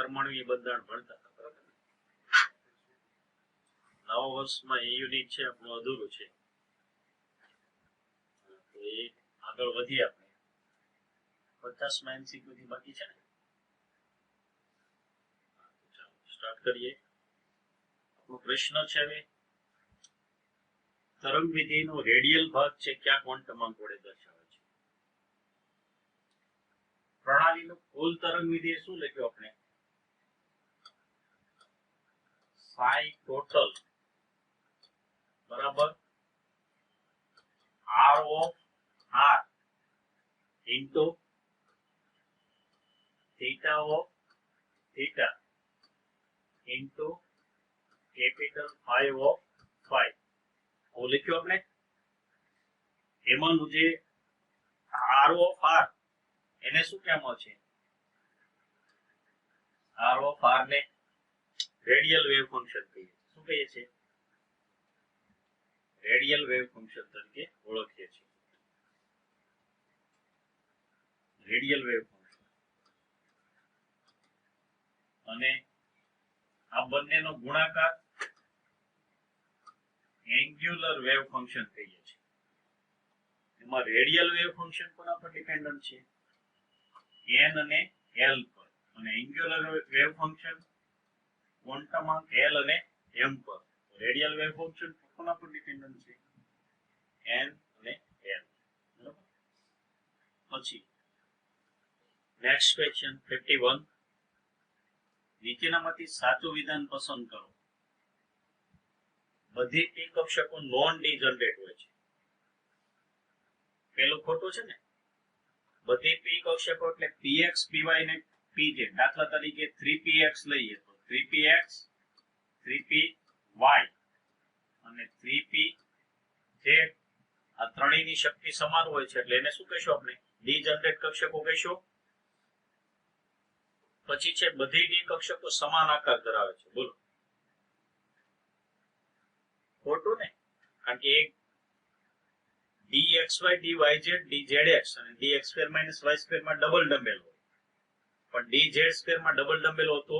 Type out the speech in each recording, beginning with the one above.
પરમાણુ બંધારણ ભણતા હતા બરાબર. નવા વર્ષમાં એ યુનિટ છે આપણું અધૂરું છે, તો એ આગળ વધીએ આપણે. 50 MCQ થી બાકી છે ને, ચાલો સ્ટાર્ટ કરીએ. આપણો પ્રશ્ન છે હવે તરંગ વિધેયનો રેડિયલ ભાગ છે ક્યાં ક્વોન્ટમ વડે દર્શાવે છે. પ્રણાલીનું કુલ તરંગ વિધેય શું લખ્યું આપણે? psi ટોટલ બરાબર r of r into theta of theta into capital phi of phi. આવું લખ્યું આપણે. એમાંનું જે r of r એને શું કહેવામાં છે? r of r ને રેડિયલ વેવ ફંક્શન કહીએ. શું કહીએ છીએ? રેડિયલ વેવ ફંક્શન તરીકે ઓળખીએ છીએ. Radial wave function. અને આ બંનેનો ગુણાકાર એન્ગ્યુલર વેવ ફંક્શન કહીએ છીએ. એમાં રેડિયલ વેવ ફંક્શન કોના પર ડિપેન્ડન્ટ છે? n અને l પર. અને angular wave function quantum l અને m પર. રેડિયલ વેવ ફંક્શન કોના પર ડિપેન્ડન્ટ છે? n અને l. બરાબર. પછી નેક્સ્ટ ક્વેશ્ચન 51. નીચેનામાંથી સાચું વિધાન પસંદ કરો. બધી p કક્ષકો નોન ડીજનરેટ હોય છે. પેલું ખોટું છે ને. બધી p કક્ષકો એટલે px py ને pz. દાખલા તરીકે 3px લઈએ તો 3px 3py અને 3pz આ ત્રણેયની શક્તિ સમાન હોય છે એટલે એને શું કહીશું આપણે? ડીજનરેટ કક્ષકો કહીશું. પછી છે બધી ડી કક્ષકો સમાન આકાર ધરાવે છે. બોલો ખોટું ને. કારણ કે એક dxy dyz dzx અને dx2 - y2 માં ડબલ ડમ્બેલ હોય, પણ dz2 માં ડબલ ડમ્બેલ હોતો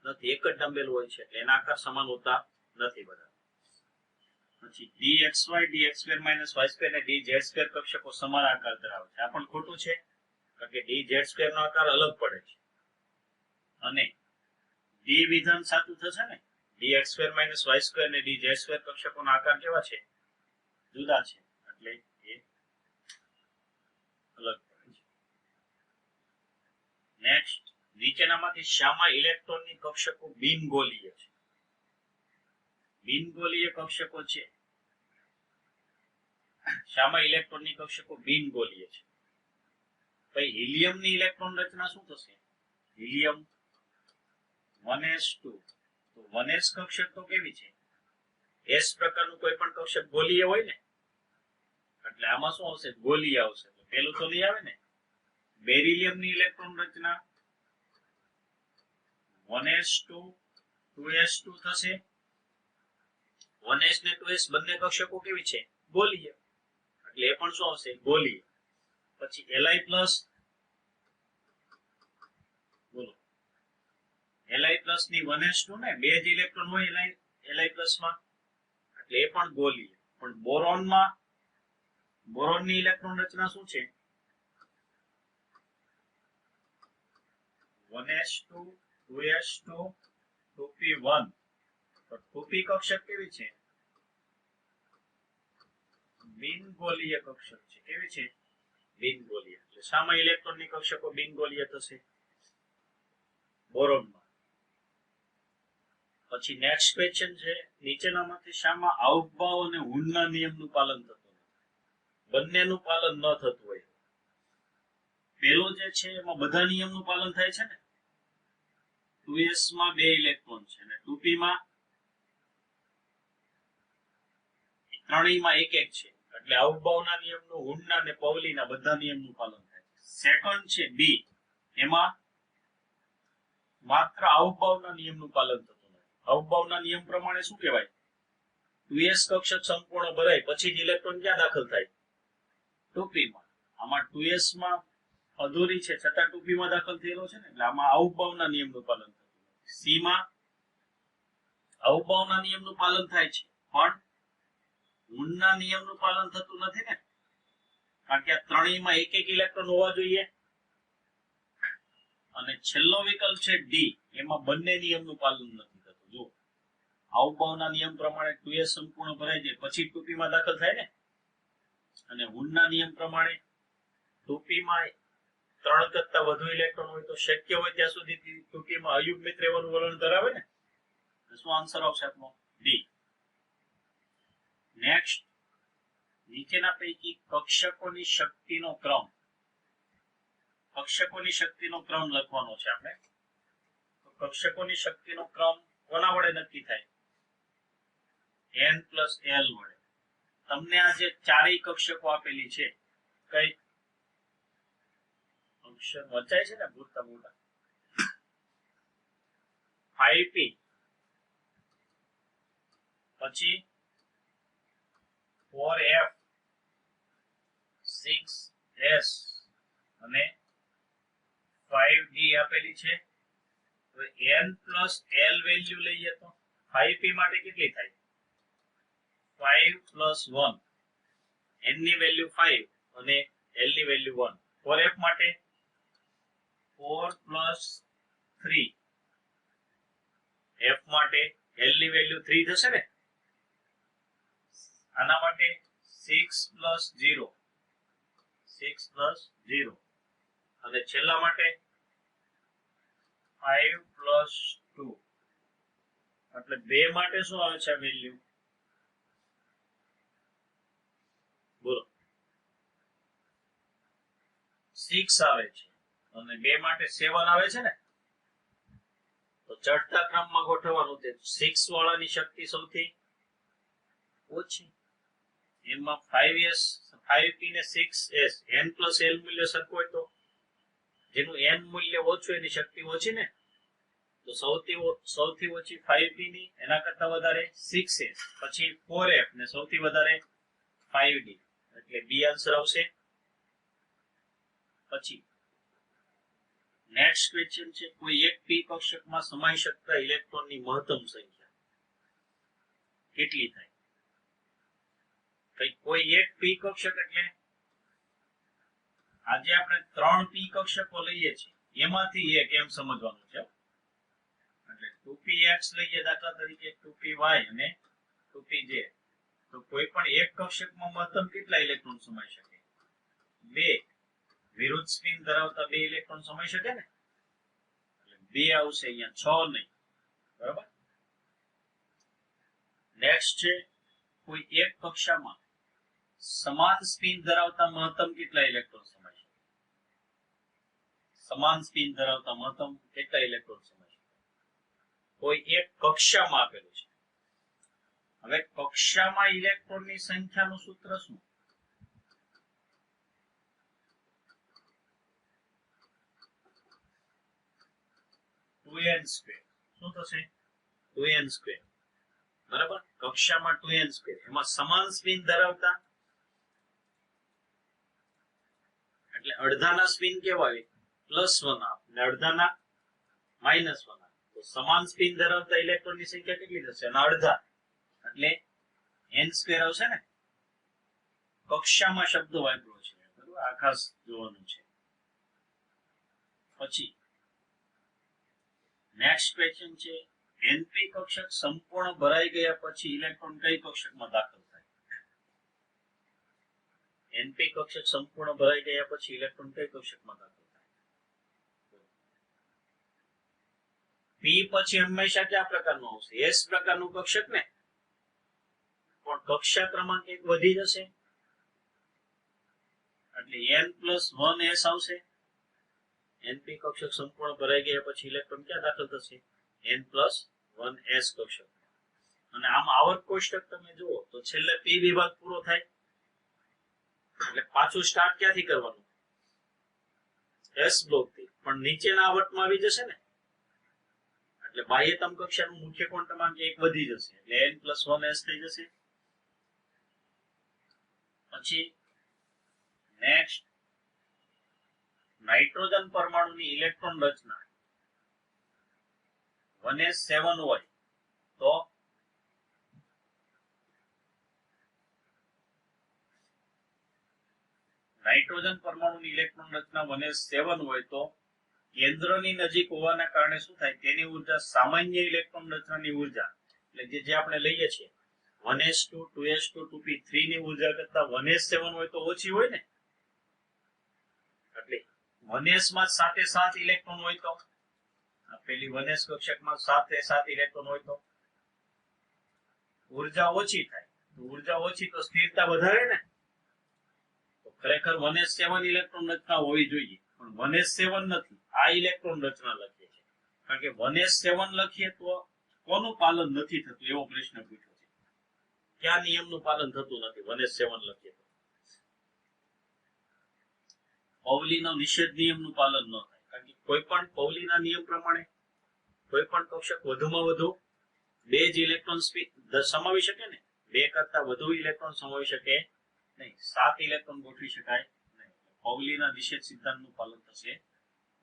નથી, એક જ ડમ્બેલ હોય છે એટલે એના આકાર સમાન હોતા નથી બધા. પછી dxy dx2 - y2 અને dz2 કક્ષકો સમાન આકાર ધરાવે છે. આ પણ ખોટું છે કારણ કે dz2 નો આકાર અલગ પડે છે. અને d વિધાન સાચું થશે ને. dx2 - y2 અને dz2 કક્ષકોના આકાર કેવા છે? જુદા છે એટલે એ અલગ પડે છે. નેક્સ્ટ, નીચેનામાંથી શામાં ઇલેક્ટ્રોનની કક્ષકો બિનગોલીય છે? બિનગોલીય કક્ષકો છે. શામાં ઇલેક્ટ્રોનની કક્ષકો બિનગોલીય છે? ભાઈ હિલિયમની ઇલેક્ટ્રોન રચના શું થશે? Helium 1s2. તો 1s કક્ષક તો કેવી છે? s પ્રકારનું કોઈ પણ કક્ષક ગોલીય હોય ને, એટલે આમાં શું આવશે? ગોલીય આવશે. તો પેલું તો નહીં આવે ને. બેરિલિયમની ઇલેક્ટ્રોન રચના 1s2 2s2 થશે. 1s ને 2s બંને કક્ષકો કેવી છે? ગોલીય. એટલે એ પણ શું આવશે? ગોલીય. પછી Li+ બોલો Li+ ની 1s2 ને બે જ ઇલેક્ટ્રોન હોય Li+ માં એટલે એ પણ ગોલીય. પણ બોરોનની ઇલેક્ટ્રોન રચના શું છે? 1s2 2s2 2p1. તો 2p કક્ષક કેવી છે? બિનગોલીય કક્ષક છે. કેવી છે? બિનગોલીય. એટલે શામાં ઇલેક્ટ્રોનની કક્ષકો બિનગોલીય થશે? બોરોનમાં. પછી નેક્સ્ટ ક્વેશ્ચન છે, નીચેનામાંથી શામાં અવભાવ અને હુનના નિયમનું પાલન થતું નથી? બંનેનું પાલન ન થતું હોય. પેલો જે છે એમાં બધા નિયમનું પાલન થાય છે ને. 2s માં બે ઇલેક્ટ્રોન છે અને 2p માં ત્રણેયમાં એક એક છે એટલે અવભાવના નિયમનું, હુનના અને પૌલીના બધા નિયમનું પાલન થાય છે. સેકન્ડ છે બી, એમાં માત્ર અવભાવના નિયમનું પાલન થતું નથી. અવભાવના નિયમ પ્રમાણે શું કહેવાય? 2s કક્ષક સંપૂર્ણ ભરાય પછી જ ઇલેક્ટ્રોન ક્યાં દાખલ થાય? 2p માં. આમાં 2s માં અધૂરી છે છતાં 2p માં દાખલ થયેલો છે ને એટલે આમાં અવભાવના નિયમનું પાલન થતું. સી માં અવબાવના નિયમનું પાલન થાય છે, પણ વુનના નિયમનું પાલન થતું નથી ને, કારણ કે આ ત્રણેયમાં એક એક ઇલેક્ટ્રોન હોવા જોઈએ. અને છેલ્લો વિકલ્પ છે ડી, એમાં બંને નિયમનું પાલન નથી થતું. જો અવબાવના નિયમ પ્રમાણે 2s સંપૂર્ણ ભરાઈ જાય પછી 2p માં દાખલ થાય ને, અને વુનના નિયમ પ્રમાણે 2p માં 3 કરતા વધુ ઇલેક્ટ્રોન હોય તો શક્ય હોય ત્યાં સુધી 2p માં અયુગ્મિત રહેવાનું વલણ ધરાવે ને. શું આન્સર આવશે આપનો? ડી. નેક્સ્ટ, નીચેના પૈકી કક્ષકોની શક્તિનો ક્રમ, કક્ષકોની શક્તિનો ક્રમ લખવાનો છે આપણે. તો કક્ષકોની શક્તિનો ક્રમ કોના વડે નક્કી થાય? n પ્લસ l વડે. તમને આ જે ચારેય કક્ષકો આપેલી છે, કઈ અક્ષર વચાય છે ને પૂરતા મોટા, 5p, પછી 4f, 6s અને 5d આપેલી છે. હવે n પ્લસ l વેલ્યુ લઈએ તો 5p માટે કેટલી થાય? 5 પ્લસ 1, n ની વેલ્યુ 5 અને l ની વેલ્યુ 1. 4f માટે 4 પ્લસ 3, f માટે l ની વેલ્યુ 3 થશે ને. આના માટે 6 પ્લસ 0, 6 પ્લસ 0, અને છેલ્લા માટે 5 પ્લસ 2. એટલે બે માટે શું આવે છે વેલ્યુ? બોલો. 6 આવે છે અને બે માટે 7 આવે છે ને. તો ચડતા ક્રમમાં ગોઠવવાનું છે. 6 વાળાની શક્તિ સૌથી ઓછી, એમાં 5s, 5p ને 6s, n પ્લસ l મૂલ્ય સરખું હોય તો જેનું n મૂલ્ય ઓછું એની શક્તિ ઓછી ને. તો સૌથી ઓછી 5p ની, એના કરતા વધારે 6s, પછી 4f ને સૌથી વધારે 5d. એટલે બી આન્સર આવશે. પછી નેક્સ્ટ ક્વેશ્ચન છે, કોઈ એક p કક્ષકમાં સમાઈ શકતા ઇલેક્ટ્રોનની મહત્તમ સંખ્યા કેટલી થાય? કોઈ એક p કક્ષક એટલે આજે આપણે 3 p કક્ષકો લઈએ છીએ, એમાંથી એક એમ સમજવાનું છે. એટલે 2px લઈએ દાખલા તરીકે, 2py અને 2pj. તો કોઈ પણ એક કક્ષકમાં મહત્તમ કેટલા ઇલેક્ટ્રોન સમાઈ શકે? 2. વિરુદ્ધ સ્પિન ધરાવતા 2 ઇલેક્ટ્રોન સમાઈ શકે ને, એટલે 2 આવશે, અહીંયા 6 નહીં. બરાબર. નેક્સ્ટ છે, કોઈ એક કક્ષામાં સમાન સ્પિન ધરાવતા મહત્તમ કેટલા ઇલેક્ટ્રોન સમાઈ શકે? સમાન સ્પિન ધરાવતા મહત્તમ કેટલા ઇલેક્ટ્રોન સમાઈ શકે? કોઈ એક કક્ષામાં આપેલું છે. હવે કક્ષામાં ઇલેક્ટ્રોનની સંખ્યાનું સૂત્ર શું? n square. શું થશે? 2n square. બરાબર. કક્ષામાં 2n સ્ક્વેર, એમાં સમાન સ્પિન ધરાવતા એટલે અડધાના સ્પિન કેવા હોય? +1 અને અડધાના -1. તો સમાન સ્પિન ધરાવતા ઇલેક્ટ્રોનની સંખ્યા કેટલી થશે? અને અડધા એટલે n સ્ક્વેર આવશે ને. કક્ષામાં શબ્દ વાપર્યો છે, બરાબર, આ ખાસ જોવાનું છે. પછી નેક્સ્ટ ક્વેશ્ચન છે, np કક્ષક સંપૂર્ણ ભરાઈ ગયા પછી ઇલેક્ટ્રોન કઈ કક્ષકમાં દાખલ થાય? np કક્ષક સંપૂર્ણ ભરાઈ ગયા પછી ઇલેક્ટ્રોન કઈ કક્ષકમાં દાખલ થાય? p પછી હંમેશા કયા પ્રકારનું આવશે? s પ્રકારનું કક્ષક ને. પણ કક્ષા ક્રમાંક એક વધી જશે એટલે n+1s આવશે. np કક્ષક સંપૂર્ણ ભરાઈ ગયા પછી ઇલેક્ટ્રોન ક્યાં દાખલ થશે? n+1s કક્ષક. અને આમ આવર્ત કોષ્ટક તમે જુઓ તો છેલ્લે p વિભાગ પૂરો થાય એટલે પાછું સ્ટાર્ટ ક્યાંથી કરવાનું? s બ્લોક થી. પણ નીચેના આવર્તમાં આવી જશે ને, એટલે બાહ્યતમ કક્ષાનું મુખ્ય ક્વોન્ટમાંક 1 વધી જશે એટલે n+1s થઈ જશે. પછી નેક્સ્ટ, નાઇટ્રોજન પરમાણુની ઇલેક્ટ્રોન રચના 1s7 હોય તો નાઇટ્રોજન પરમાણુની ઇલેક્ટ્રોન રચના 1s7 હોય તો કેન્દ્રની નજીક હોવાના કારણે શું થાય, તેની ઉર્જા સામાન્ય ઇલેક્ટ્રોન રચનાની ઉર્જા એટલે જે આપણે લઈએ છીએ 1s2 2s2 2p3 ની ઉર્જા કરતા 1s7 હોય તો ઓછી હોય ને, એટલે 1s માં 7 ઇલેક્ટ્રોન હોય તો પેલી 1s કક્ષકમાં 7 ઇલેક્ટ્રોન હોય તો ઉર્જા ઓછી થાય, તો ઉર્જા ઓછી તો સ્થિરતા વધારે ને, તો ખરેખર 1s7 ઇલેક્ટ્રોન રચના હોવી જોઈએ પણ 1s7 નથી, આ ઇલેક્ટ્રોન રચના લખીએ છીએ કારણ કે 1s7 લખીએ તો કોનું પાલન નથી થતું એવો પ્રશ્ન પૂછ્યો છે, કયા નિયમનું પાલન થતું નથી 1s7 લખીએ તો? પૌલીનો નિષેધ નિયમનું પાલન ન થાય, કારણ કે કોઈ પણ પૌલીના નિયમ પ્રમાણે કોઈ પણ કક્ષક વધુમાં વધુ 2 જ ઇલેક્ટ્રોન સમાવી શકે ને, 2 કરતા વધુ ઇલેક્ટ્રોન સમાવી શકે નહીં, 7 ઇલેક્ટ્રોન ગોઠવી શકાય નહીં, પૌલીના નિષેધ સિદ્ધાંતનું પાલન થશે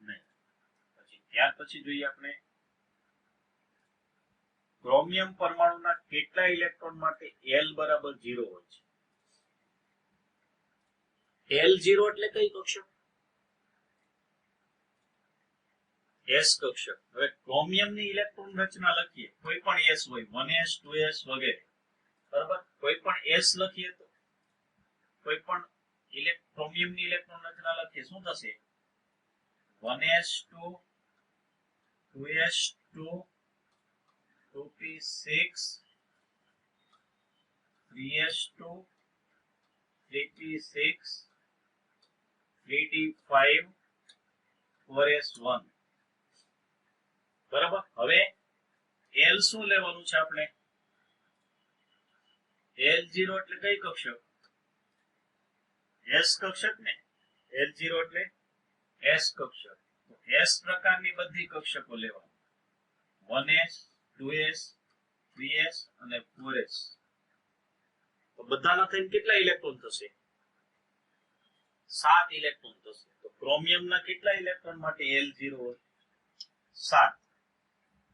નહીં. પછી ત્યાર પછી જોઈએ આપણે ક્રોમિયમ પરમાણુના કેટલા ઇલેક્ટ્રોન માટે L બરાબર 0 હોય છે? L0 એટલે કઈ કક્ષક? S કક્ષક. હવે ક્રોમિયમની ઇલેક્ટ્રોન રચના લખીએ, કોઈ પણ S હોય 1s 2s વગેરે, બરાબર, કોઈ પણ S લખીએ તો કોઈ પણ ક્રોમિયમની ઇલેક્ટ્રોન રચના લખીએ શું થશે? 1s2 2s2 2p6 3s2 3p6 3d5 4s1. બરાબર. હવે L શું લેવાનું છે આપણે? L0 એટલે કઈ કક્ષક? S કક્ષક ને, L0 એટલે S કક્ષક. S પ્રકારની બધી કક્ષકો લેવાની, 1s 2s 3s અને 4s. તો બધાના થઈને કેટલા ઇલેક્ટ્રોન થશે? 7 ઇલેક્ટ્રોન થશે. તો ક્રોમિયમના કેટલા ઇલેક્ટ્રોન માટે L0 હોય? 7.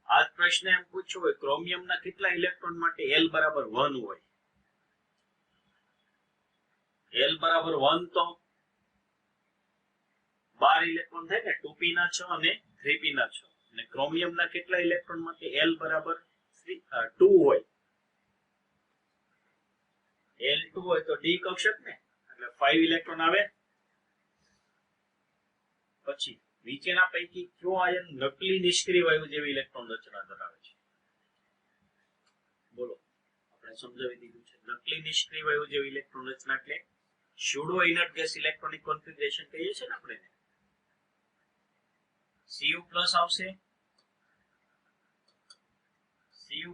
આ પ્રશ્ન એમ પૂછ્યો હોય ક્રોમિયમના કેટલા ઇલેક્ટ્રોન માટે L બરાબર 1 હોય? L બરાબર 1 તો 12 ઇલેક્ટ્રોન થાય ને, 2p ના 6 અને 3p ના 6. અને ક્રોમિયમના કેટલા ઇલેક્ટ્રોન માટે L બરાબર 2 હોય? L2 હોય તો D કક્ષક ને, એટલે 5 ઇલેક્ટ્રોન આવે. પછી નીચેના પૈકી કયો આયન નકલી નિષ્ક્રિય વાયુ જેવી ઇલેક્ટ્રોન રચના ધરાવે છે? બોલો, આપણે સમજાવી દીધું છે. નકલી નિષ્ક્રિય વાયુ જેવી ઇલેક્ટ્રોન રચના એટલે pseudo inert gas electronic configuration કહીએ છીએ ને આપણે. Cu+ આવશે, Cu+.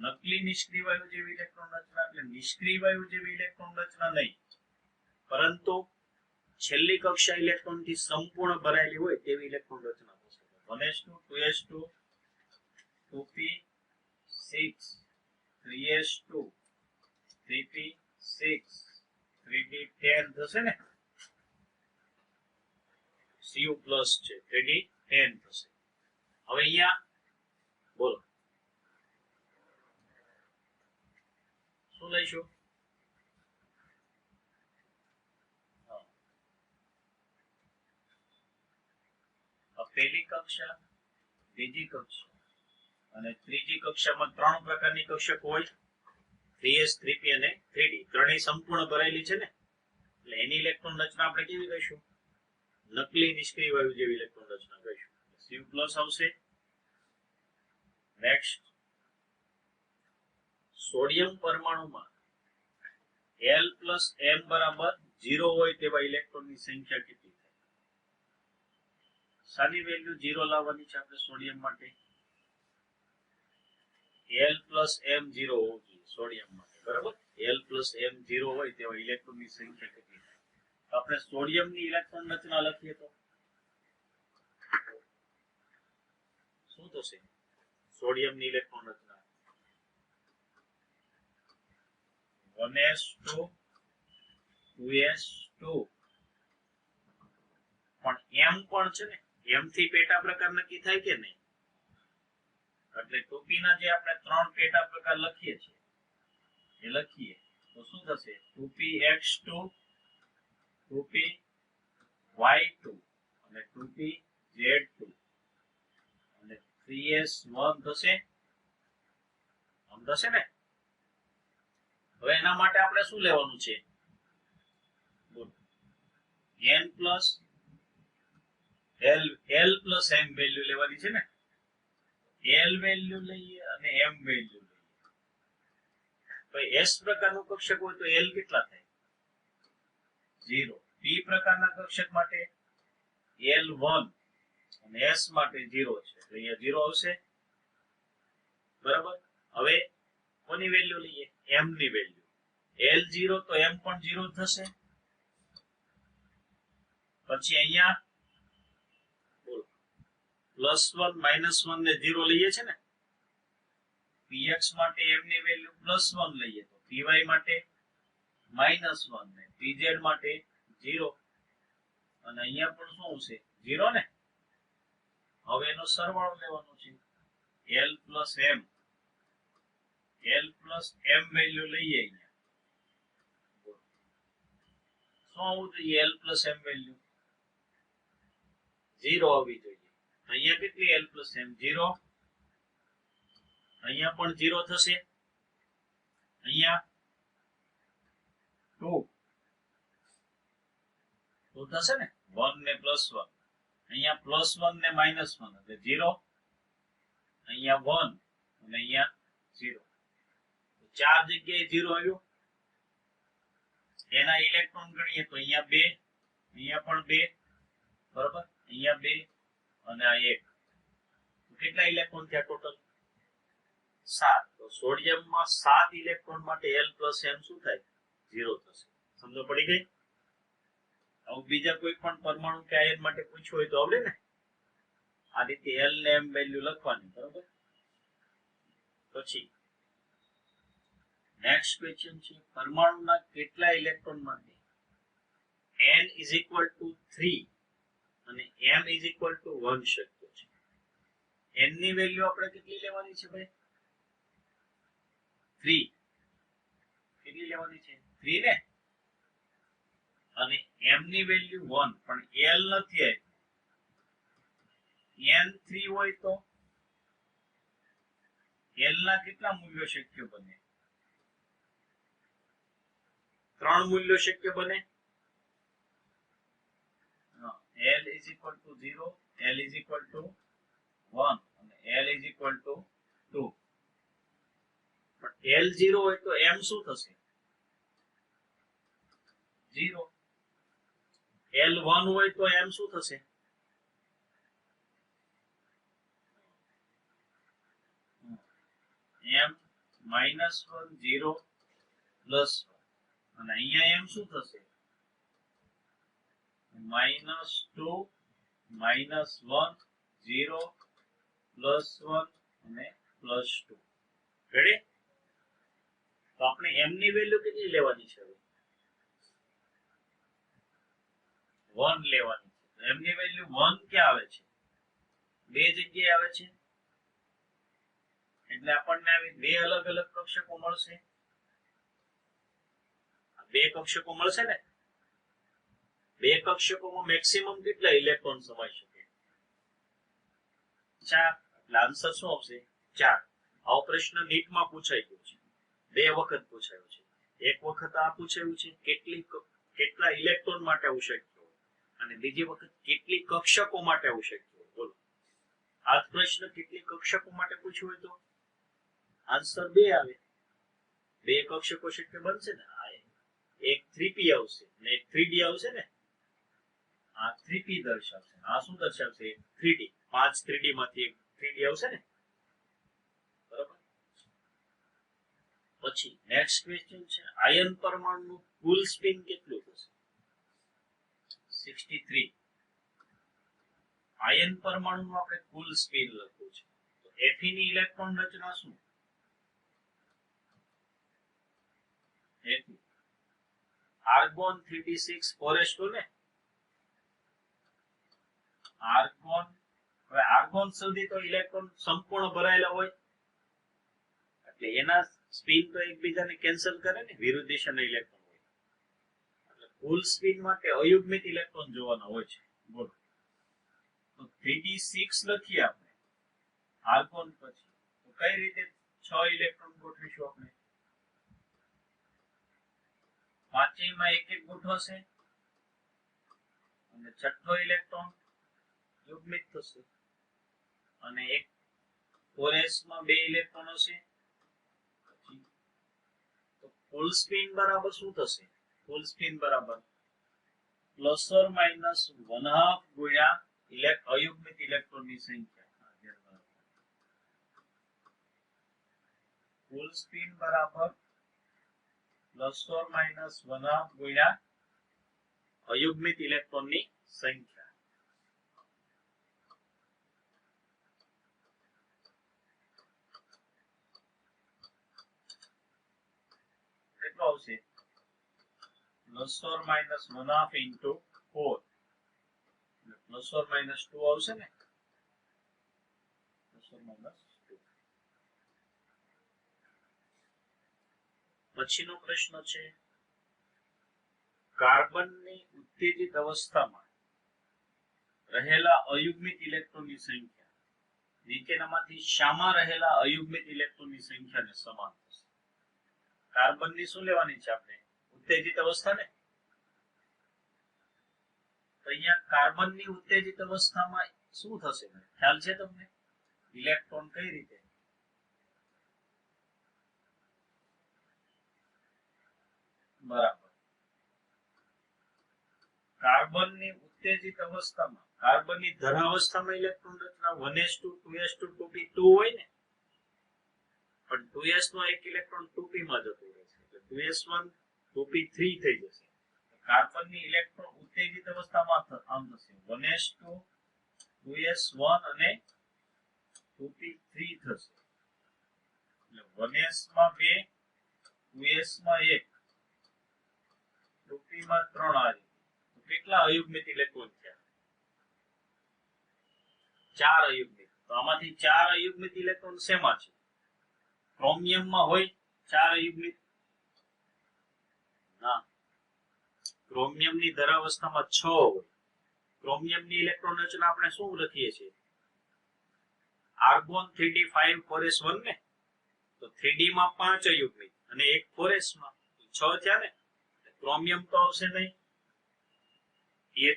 નકલી નિષ્ક્રિય વાયુ જેવી ઇલેક્ટ્રોન રચના એટલે નિષ્ક્રિય વાયુ જેવી ઇલેક્ટ્રોન રચના નહીં, પરંતુ છેલ્લી કક્ષા ઇલેક્ટ્રોન થી સંપૂર્ણ ભરાયેલી હોય તેવી ઇલેક્ટ્રોન રચના થશે. 1s2 2s2 2p6 3s2 3p6 3d10 થશે ને, Cu+ છે 3d10 થશે. હવે અહીંયા બોલો શું લઈશું? પહેલી કક્ષા, બીજી કક્ષા અને ત્રીજી કક્ષામાં 3 પ્રકારની કક્ષક હોય, 3s 3p અને 3d. ત્રણેય સંપૂર્ણ ભરાયેલી છે ને, એટલે એની ઇલેક્ટ્રોન રચના આપણે કેવી કહીશું? નકલી નિષ્ક્રિય વાયુ જેવી ઇલેક્ટ્રોન રચના કહીશું. Cu+ આવશે. નેક્સ્ટ, સોડિયમ પરમાણુમાં L + M બરાબર 0 હોય તેવા ઇલેક્ટ્રોનની સંખ્યા કેટલી? સાની વેલ્યુ 0 લાવવાની છે આપણે સોડિયમ માટે? L + M 0 હોવું જોઈએ સોડિયમ માટે, બરાબર. L + M 0 હોય તેવા ઇલેક્ટ્રોનની સંખ્યા કેટલી થાય? આપણે સોડિયમની ઇલેક્ટ્રોન રચના લખીએ તો શું થશે? સોડિયમની ઇલેક્ટ્રોન રચના 1s2 2s2 પણ M પણ છે ને, M થી પેટા પ્રકાર નક્કી થાય કે નહીં? એટલે 2p ના જે આપણે ત્રણ પેટા પ્રકાર લખીએ છીએ એ લખીએ તો શું થશે 2px2 2py2 અને 2pz2 અને 3s1 થશે સમજાશે ને હવે એના માટે આપણે શું લેવાનું છે n plus l plus m value લેવાની છે ને l વેલ્યુ લઈએ અને m વેલ્યુ લઈએ તો s પ્રકારનું કક્ષક હોય તો l કેટલા થાય 0 p પ્રકારના કક્ષક માટે l1 અને s માટે 0 છે તો અહીંયા 0 આવશે બરાબર હવે કોની વેલ્યુ લઈએ m ની વેલ્યુ l0 તો m પણ 0 થશે પછી અહીંયા બોલો +1 -1 ને 0 લઈએ છે ને px માટે m ની વેલ્યુ +1 લઈએ તો py માટે -1 ને pz માટે 0 અને અહીંયા પણ શું આવશે 0 ને હવે એનો સરવાળો લેવાનો છે l plus m વેલ્યુ લઈએ અહીંયા શું આવવું જોઈએ l plus m વેલ્યુ 0 આવવી જોઈએ અહીંયા કેટલી l plus m 0 અહીંયા પણ 0 થશે અહીંયા 2 થશે ને 1 ને +1 અહીંયા +1 ને -1 એટલે 0 અહીંયા 1 અને અહીંયા 0 ચાર જગ્યાએ 0 આવ્યો એના ઇલેક્ટ્રોન ગણીએ તો અહીંયા 2 અહીંયા પણ 2 બરાબર અહીંયા 2 અને આ 1 તો કેટલા ઇલેક્ટ્રોન થયા ટોટલ 7 તો સોડિયમમાં 7 ઇલેક્ટ્રોન માટે l plus m શું થાય 0 થશે સમજો પડી ગઈ હવે બીજા કોઈ પણ પરમાણુ કે આયન માટે પૂછ્યું હોય તો આવડે ને આ રીતે l ને m વેલ્યુ લખવાની બરાબર પછી નેક્સ્ટ ક્વેશ્ચન છે પરમાણુના કેટલા ઇલેક્ટ્રોન માટે n = 3 અને m = 1 શક્ય છે n ની વેલ્યુ આપણે કેટલી લેવાની છે ભાઈ 3 કેટલી લેવાની છે 3 ને અને m ની વેલ્યુ 1 પણ l નથી આવી n 3 હોય તો l ના કેટલા મૂલ્યો શક્ય બને 3 મૂલ્યો શક્ય બને l = 0 l = 1 અને l = 2 પણ l 0 હોય તો m શું થશે 0 l 1 હોય તો m શું થશે m -1 0 +1 અને અહીંયા m શું થશે -2 -1 0 +1 અને +2 રેડી તો આપણે m ની વેલ્યુ કેટલી લેવાની છે હવે 1 લેવાની છે m ની વેલ્યુ 1 ક્યાં આવે છે બે જગ્યાએ આવે છે એટલે આપણને આવી બે અલગ અલગ કક્ષકો મળશે બે કક્ષકો મળશે ને બે કક્ષકોમાં મેક્સિમમ કેટલા ઇલેક્ટ્રોન સમાઈ શકે 4 એટલે આન્સર શું આવશે 4 આ પ્રશ્ન નીટમાં પૂછાઈ ગયો છે બે વખત પૂછાયો છે એક વખત આ પૂછાયું છે કેટલા ઇલેક્ટ્રોન માટે આવું શક્ય હોય અને બીજી વખત કેટલી કક્ષકો માટે આવું શક્ય હોય બોલો આ પ્રશ્ન કેટલી કક્ષકો માટે પૂછ્યો હોય તો આન્સર 2 આવે બે કક્ષકો શક્ય બનશે ને એક 3p આવશે અને એક 3d આવશે ને આ 3p દર્શાવશે આ શું દર્શાવશે 3d 5 3d માંથી એક 3d આવશે ને બરાબર પછી નેક્સ્ટ ક્વેશ્ચન છે આયન પરમાણુનું કુલ સ્પિન કેટલું થશે 63 આયન પરમાણુનું આપણે કુલ સ્પિન લખવું છે તો Fe ની ઇલેક્ટ્રોન રચના શું Fe આર્ગોન 3d6 4s2 ને આર્ગોન હવે આર્ગોન સુધી તો ઇલેક્ટ્રોન સંપૂર્ણ ભરાયેલા હોય એટલે એના સ્પિન તો એકબીજાને કેન્સલ કરે ને, વિરુદ્ધ દિશાના ઇલેક્ટ્રોન હોય એટલે કુલ સ્પિન માટે અયુગ્મિત ઇલેક્ટ્રોન જોવાના હોય છે. બોલો તો 3d6 લખીએ આપણે આર્ગોન પછી, તો કઈ રીતે 6 ઇલેક્ટ્રોન ગોઠવીશું આપણે? પાંચેયમાં એક એક ગોઠવાશે અને છઠ્ઠો ઇલેક્ટ્રોન યુગ્મિત થશે અને એક 4s માં 2 ઇલેક્ટ્રોન હશે. તો ફૂલ સ્પિન બરાબર શું થશે? ફૂલ સ્પિન બરાબર પ્લસ ઓર માઇનસ 1/2 ગુણ્યા અયુગ્મિત ઇલેક્ટ્રોનની સંખ્યા. ફૂલ સ્પિન બરાબર પ્લસ ઓર માઇનસ 1/2 ગુણ્યા અયુગ્મિત ઇલેક્ટ્રોનની સંખ્યા. કેટલો આવશે? Plus or minus 1/2 into 4 plus or minus 2 આવશે ને, પ્લસ ઓર માઇનસ 2. પછીનો પ્રશ્ન છે કાર્બનની ઉત્તેજિત અવસ્થામાં રહેલા અયુગ્મિત ઇલેક્ટ્રોનની સંખ્યા નીચેનામાંથી શામાં રહેલા અયુગ્મિત ઇલેક્ટ્રોનની સંખ્યાને સમાન થશે? કાર્બનની શું લેવાની છે આપણે? ઉત્તેજિત અવસ્થા ને. તો અહીંયા કાર્બનની ઉત્તેજિત અવસ્થામાં શું થશે ખ્યાલ છે તમને? ઇલેક્ટ્રોન કઈ રીતે બરાબર કાર્બનની ઉત્તેજિત અવસ્થામાં, કાર્બનની ધરાવસ્થામાં ઇલેક્ટ્રોન રચના 1s2 2s2 2p2 હોય ને, પણ 2s નો એક ઇલેક્ટ્રોન 2p માં જતો રહે છે એટલે 2s1 2p3 થઈ જશે. કાર્બનની ઇલેક્ટ્રોન ઉત્તેજિત અવસ્થામાં આમ થશે 1s2 2s1 અને 2p3 થશે એટલે 1s માં 2 2s માં 1 2p માં 3 આ રીતે. કેટલા અયુગ્મિત ઇલેક્ટ્રોન થયા? 4 અયુગ્મિત. તો આમાંથી 4 અયુગ્મિત ઇલેક્ટ્રોન શેમાં છે? ક્રોમિયમમાં હોય 4 અયુગ્મિત? ના, ક્રોમિયમની ધરાવસ્થામાં 6 હોય. ક્રોમિયમની ઇલેક્ટ્રોન રચના આપણે શું લખીએ છીએ? આર્ગોન 3d5 4s1 ને, તો 3d માં 5 અયુગ્મિત અને એક 4s માં 6 થયા ને. ક્રોમિયમ તો આવશે નહીં,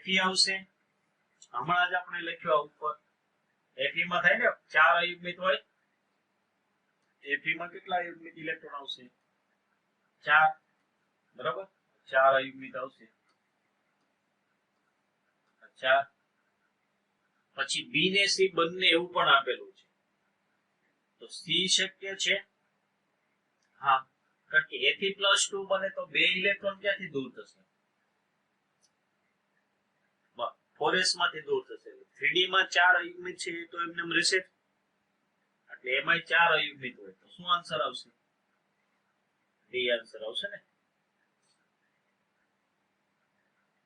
Fe આવશે. હમણાં જ આપણે લખ્યું ઉપર Fe માં થાય ને 4 અયુગ્મિત હોય. Fe માં કેટલા અયુગ્મિત ઇલેક્ટ્રોન આવશે? 4. બરાબર, 4 અયુગ્મિત આવશે. અચ્છા, પછી B ને C બંને એવું પણ આપેલું છે, તો C શક્ય છે? હા, કારણ કે Fe+2 બને તો 2 ઇલેક્ટ્રોન ક્યાંથી દૂર થશે? 4s માંથી દૂર થશે. 3d માં 4 અયુગ્મિત છે તો એમને રહેશે એટલે એમાં 4 અયુગ્મિત હોય તો શું આન્સર આવશે? ડી આન્સર આવશે ને.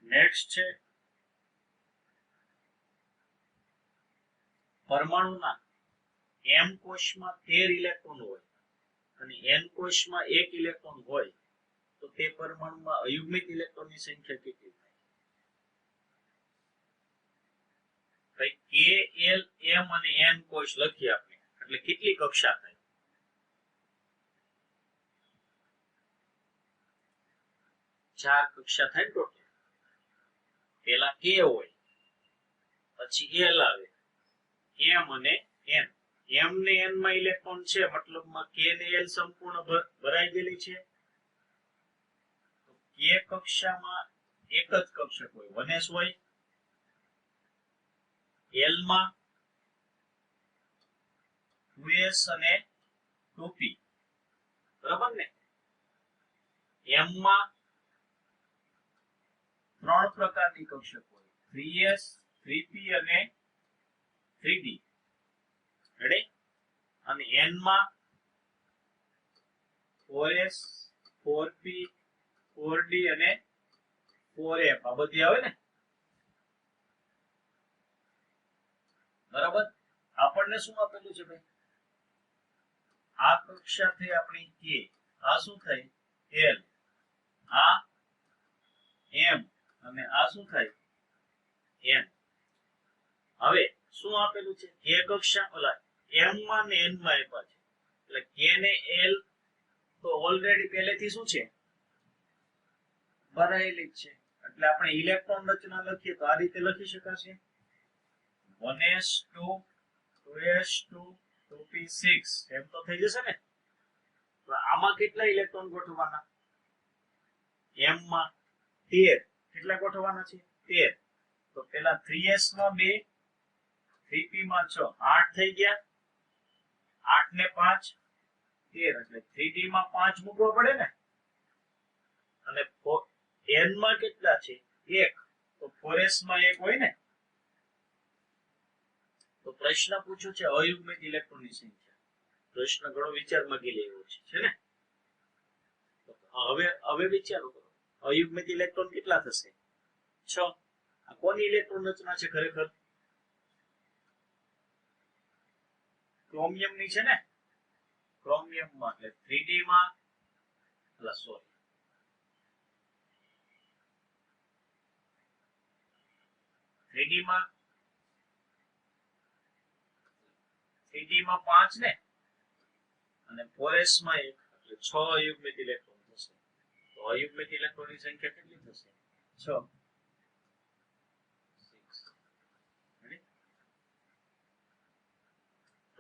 નેક્સ્ટ છે પરમાણુના m કોષમાં 13 ઇલેક્ટ્રોન હોય અને n કોષમાં 1 ઇલેક્ટ્રોન હોય તો તે પરમાણુમાં અયુગ્મિત ઇલેક્ટ્રોનની સંખ્યા કેટલી થાય? K, L, M અને N કોષ લખીએ આપણે એટલે કેટલી કક્ષા થાય? 4 કક્ષા થાય ટોટલ. પેલા K હોય, પછી L આવે, M અને N. M ને N માં ઇલેક્ટ્રોન છે મતલબમાં K ને L સંપૂર્ણ ભરાઈ ગયેલી છે. તો K કક્ષામાં એક જ કક્ષક હોય, 1s હોય. L માં 2s અને 2p, બરાબર ને. M માં 3 પ્રકારની કક્ષક હોય, 3s 3p અને 3d. રેડી? અને n માં 4s 4p 4d અને 4f આ બધી આવે ને. બરાબર. આપણને શું આપેલું છે ભાઈ? આ કક્ષા થઈ આપણી કે, આ શું થઈ? એલ, આ એમ, અને આ શું થાય? એન. હવે શું આપેલું છે? કે કક્ષા ઓલા એમ માં ને એન માં આપ્યા છે, એટલે કે ને એલ તો ઓલરેડી પહેલેથી શું છે? ભરાયેલી જ છે. એટલે આપણે ઇલેક્ટ્રોન રચના લખીએ તો આ રીતે લખી શકાશે 1s2 2s2 2p6 એમ તો થઈ જશે ને. તો આમાં કેટલા ઇલેક્ટ્રોન ગોઠવવાના? એમ માં 13. કેટલા ગોઠવવાના છે? 13. તો પેલા 3s માં 2, 3p માં 6, 8 થઈ ગયા. 8 ને 5 13, એટલે 3d માં 5 મૂકવા પડે ને. અને n માં કેટલા છે? 1. તો 4s માં 1 હોય ને. તો પ્રશ્ન પૂછ્યો છે અયુગ્મિત ઇલેક્ટ્રોનની સંખ્યા. પ્રશ્ન ઘણો વિચાર માંગી લેવો છે ને. હવે વિચારો કરો, અયુગ્મિત ઇલેક્ટ્રોન કેટલા થશે? 6. આ કોની ઇલેક્ટ્રોન રચના છે ખરેખર? ક્રોમિયમ ની છે ને. ક્રોમિયમ માં એટલે 3d માં સોરી 3d માં 5 ને, અને 4s માં 1, એટલે 6 અયુગ્મિત ઇલેક્ટ્રોન થશે. તો અયુગ્મિત ઇલેક્ટ્રોનની સંખ્યા કેટલી થશે? 6.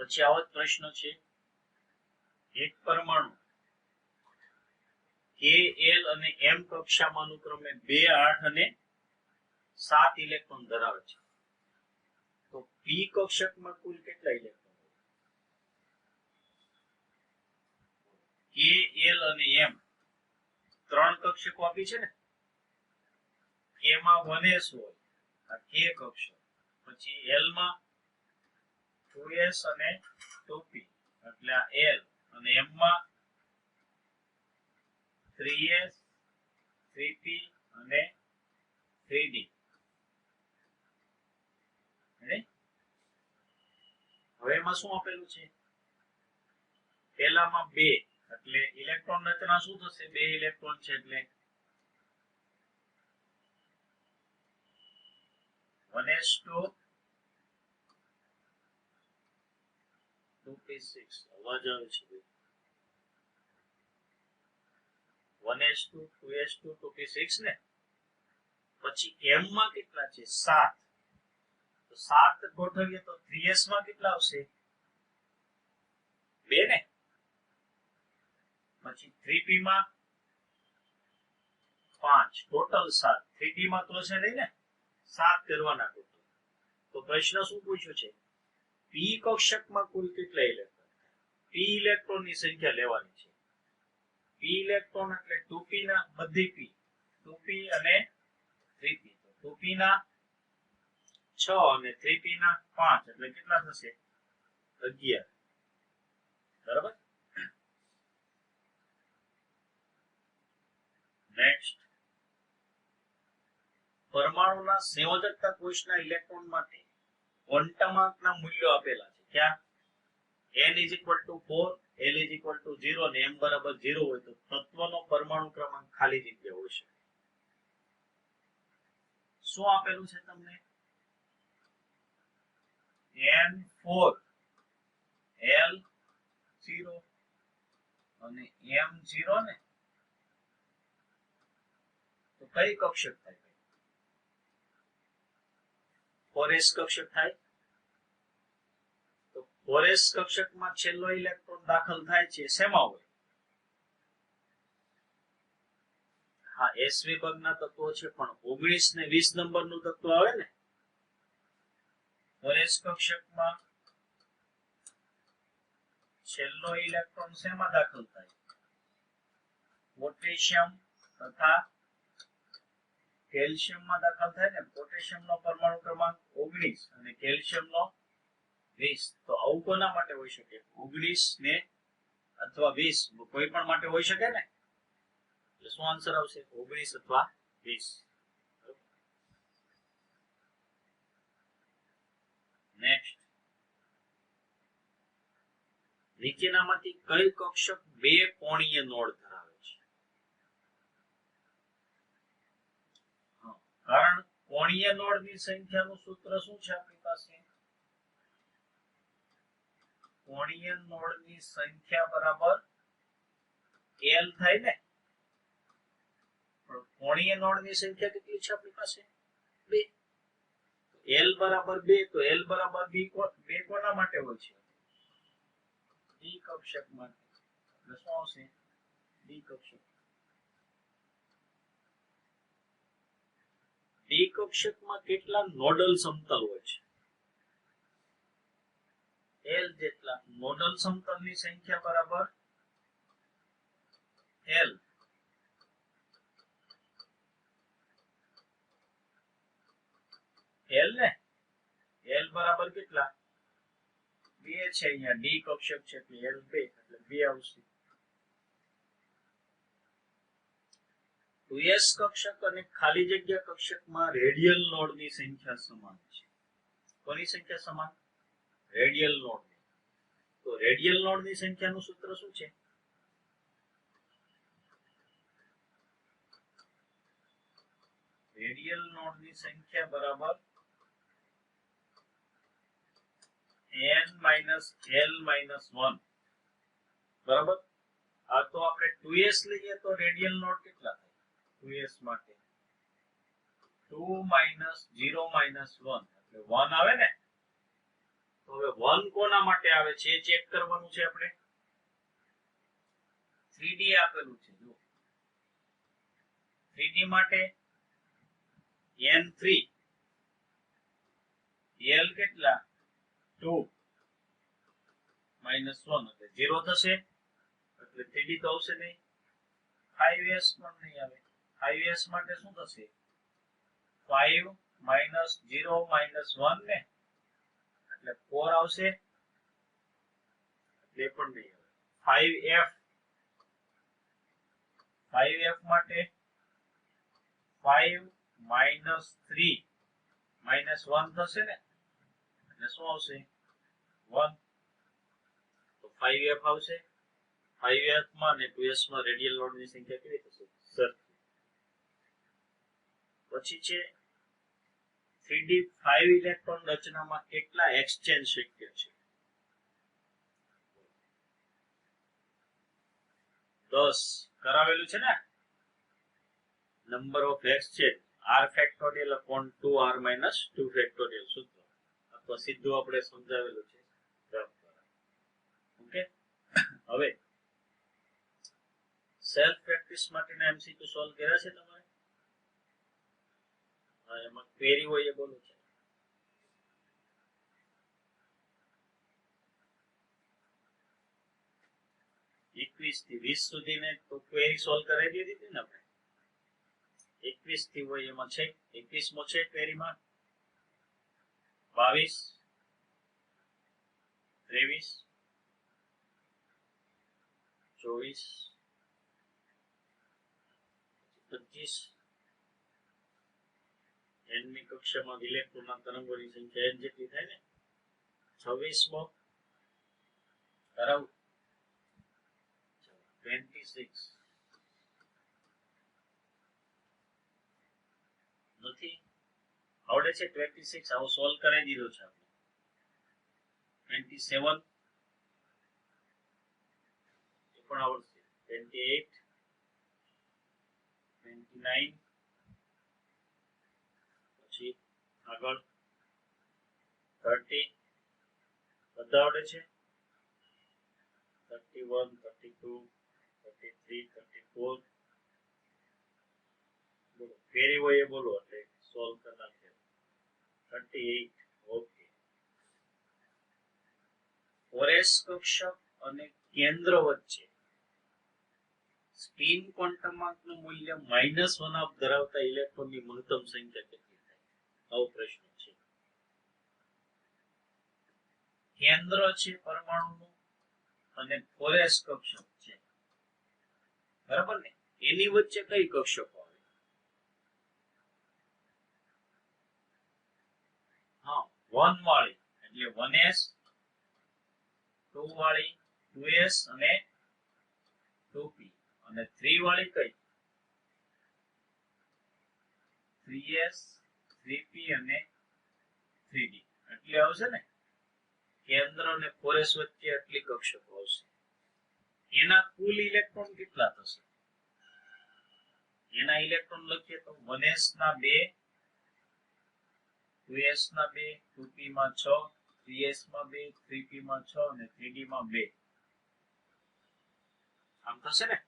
પછી આવો જ પ્રશ્ન છે, એક પરમાણુ કે એલ અને એમ કક્ષામાં અનુક્રમે 2, 8 અને 7 ઇલેક્ટ્રોન ધરાવે છે. તો પી કક્ષકમાં કુલ કેટલા ઇલેક્ટ્રોન? કે એલ અને એમ 3 કક્ષકો આપી છે ને. કે માં 1s હોય, આ કે કક્ષક. પછી એલ માં 2s અને 2p, એટલે આ એલ, અને એમ માં 3s 3p અને 3d. હવે એમાં શું આપેલું છે? પહેલામાં 2, એટલે ઇલેક્ટ્રોન રચના શું થશે? 2 ઇલેક્ટ્રોન છે એટલે 1s2 2p6. અવાજ આવે છે 1s2 2s2 2p6 ને. પછી m માં કેટલા છે? 7. તો 7 ગોઠવીએ તો 3s માં કેટલા આવશે? 2 ને. પછી 3p માં 5, ટોટલ 7. 3d માં તો છે નહીં ને, 7 કરવાના ટોટલ. તો પ્રશ્ન શું પૂછ્યો છે? પી કક્ષકમાં કુલ કેટલા ઇલેક્ટ્રોન? પી ઇલેક્ટ્રોનની સંખ્યા લેવાની છે. પી ઇલેક્ટ્રોન એટલે 2p ના બધી p, 2p અને 3p. તો 2p ના 6 અને 3p ના 5, એટલે કેટલા થશે? 11. બરાબર. નેક્સ્ટ, પરમાણુના સંયોજકતા કોષના ઇલેક્ટ્રોન માટે ક્વોન્ટમ મૂલ્યો આપેલા છે. ક્યાં? n = 4, l = 0 અને m = 0 હોય તો તત્વનો પરમાણુ ક્રમાંક ખાલી જગ્યા હોય છે. શું આપેલું છે તમને? n4 l0 અને m0 ને. તો કઈ કક્ષક થાય? 4s કક્ષક થાય. તો 4s કક્ષકમાં છેલ્લો ઇલેક્ટ્રોન દાખલ થાય છે શેમાં હોય? હા, s વિભાગના તત્વો છે, પણ 19 ને 20 નંબરનું તત્વ આવે ને. 4s કક્ષકમાં છેલ્લો ઇલેક્ટ્રોન શેમાં દાખલ થાય? પોટેશિયમ તથા કેલ્શિયમમાં દાખલ થાય ને. પોટેશિયમનો પરમાણુ ક્રમાંક 19 અને કેલ્શિયમનો 20. તો આવું કોના માટે હોઈ શકે? 19 ને અથવા 20, કોઈ પણ માટે હોઈ શકે ને. એટલે શું આન્સર આવશે? 19 અથવા 20. નેક્સ્ટ, નીચેનામાંથી કઈ કક્ષક બે કોણીય નોડ ધરાવે છે? કારણ કોણીય નોડની સંખ્યાનું સૂત્ર શું છે આપણી પાસે? કોણીય નોડની સંખ્યા બરાબર l થાય ને. પણ કોણીય નોડની સંખ્યા કેટલી છે આપણી પાસે? 2. l બરાબર 2 તો l બરાબર 2 કોના માટે હોય છે? ડી કક્ષક માટે. એટલે શું આવશે? ડી કક્ષક. ડી કક્ષકમાં કેટલા નોડલ સમતલ હોય છે? l જેટલા. નોડલ સમતલની સંખ્યા બરાબર l. l ને l બરાબર કેટલા? 2 છે. અહીંયા ડી કક્ષક છે એટલે l 2 એટલે 2 આવશે. 2s કક્ષક અને ખાલી જગ્યા કક્ષકમાં રેડિયલ નોડની સંખ્યા સમાન છે. કોની સંખ્યા સમાન? રેડિયલ નોડની. તો રેડિયલ નોડની સંખ્યાનું સૂત્ર શું છે? રેડિયલ નોડની સંખ્યા બરાબર n - l - 1. બરાબર. આ તો આપણે 2s લઈએ તો રેડિયલ નોડ કેટલા થાય? 2s માટે 2 - 0 - 1 એટલે 1 આવે ને. તો હવે 1 કોના માટે આવે છે એ ચેક કરવાનું છે આપણે. 3d આપેલું છે જો. 3d માટે n3 l કેટલા? 2 - 1 એટલે 0 થશે. એટલે 3d તો આવશે નહીં. 5s પણ નહીં આવે. 5s માટે શું થશે? 5 - 0 - 1 ને એટલે 4 આવશે. એટલે પણ નહીં આવે. 5f માટે 5 - 3 - 1 થશે ને એટલે શું આવશે? 1. તો 5f આવશે. 5f માં અને 2s માં રેડિયલ નોડની સંખ્યા કેવી થશે? સરખી. પછી છે 3d 5 ઇલેક્ટ્રોન રચનામાં કેટલા એક્સચેન્જ શક્ય છે? 10 કરાવેલું છે ને. Number of exchange r factorial upon 2r - 2 factorial સૂત્ર અથવા સીધું આપણે સમજાવેલું છે. ઓકે. હવે સેલ્ફ પ્રેક્ટિસ માટેના MCQ સોલ્વ કર્યા છે તમારે? હા, એમાં ક્વેરી હોય એ બોલો છે. એકવીસ થી 20 સુધી ને તો ક્વેરી સોલ્વ કરાવી દીધી હતી ને આપણે. 21 થી હોય એમાં છે 21 મો છે ક્વેરીમાં 22 23 24 25 n ની કક્ષામાં ઇલેક્ટ્રોનના તરંગોની સંખ્યા n જેટલી થાય ને. 26 મો કરાવ 26 નથી આવડે છે. 26 આવો સોલ્વ કરાવી દીધો છે આપણે. 27 એ પણ આવડશે. 28 29 પછી આગળ 30 બધા આવડે છે. 31 32 33 34 બોલો ફેરી હોય એ બોલો એટલે સોલ્વ કરના છે. 38 ઓકે. 4s કક્ષક અને કેન્દ્ર વચ્ચે સ્પિન ક્વોન્ટમનું મૂલ્ય -1 ધરાવતા ઇલેક્ટ્રોનની મહત્તમ સંખ્યા કેટલી થાય? આવો પ્રશ્ન છે. કેન્દ્ર છે પરમાણુનું અને 4s કક્ષક છે. બરાબર ને. એની વચ્ચે કઈ કક્ષકો આવે? હા, 1 વાળી એટલે 1s, 2 વાળી 2s અને 2p અને 3 વાળી કઈ 3s 3p અને 3d એટલે આવશે ને કેન્દ્ર અને કોરેસ વચ્ચે આટલી કક્ષકો આવશે એના કુલ ઇલેક્ટ્રોન કેટલા થશે એના ઇલેક્ટ્રોન લખીએ તો 1s ના 2 2s ના 2 2p માં 6 3s માં 2 3p માં 6 અને 3d માં 2 આમ થશે ને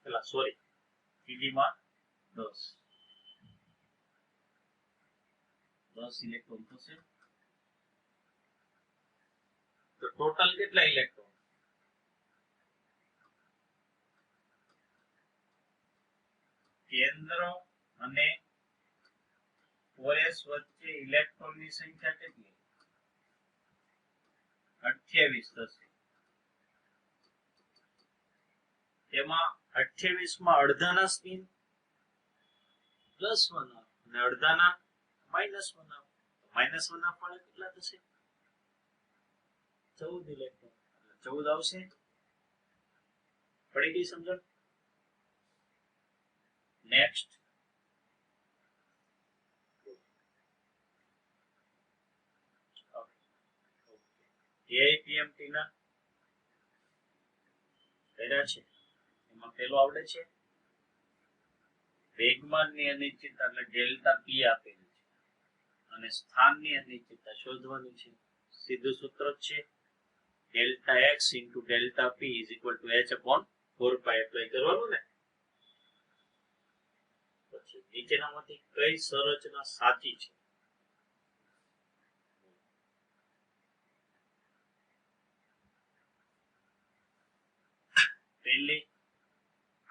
પેલા સોરી 3d માં 10 ઇલેક્ટ્રોન થશે તો ટોટલ કેટલા ઇલેક્ટ્રોન કેન્દ્ર અને કોરેસ વચ્ચે ઇલેક્ટ્રોનની સંખ્યા કેટલી 28 થશે તેમાં 28 માં અડધાના સ્પિન +1 અને અડધાના -1 -1 ફાળે કેટલા થશે 14 ઇલેક્ટ્રોન એટલે 14 આવશે પડી ગઈ સમજણ નેક્સ્ટ એઆઈપીએમટી ના કર્યા છે એમાં પેલો આવડે છે વેગમાનની અનિશ્ચિતતા એટલે ડેલ્ટા પી આપેલી છે અને સ્થાનની અનિશ્ચિતતા શોધવાની છે સીધું સૂત્ર છે delta x into delta p is equal two h upon 4 pi apply કરવાનું ને પછી નીચેનામાંથી કઈ સંરચના સાચી છે પહેલી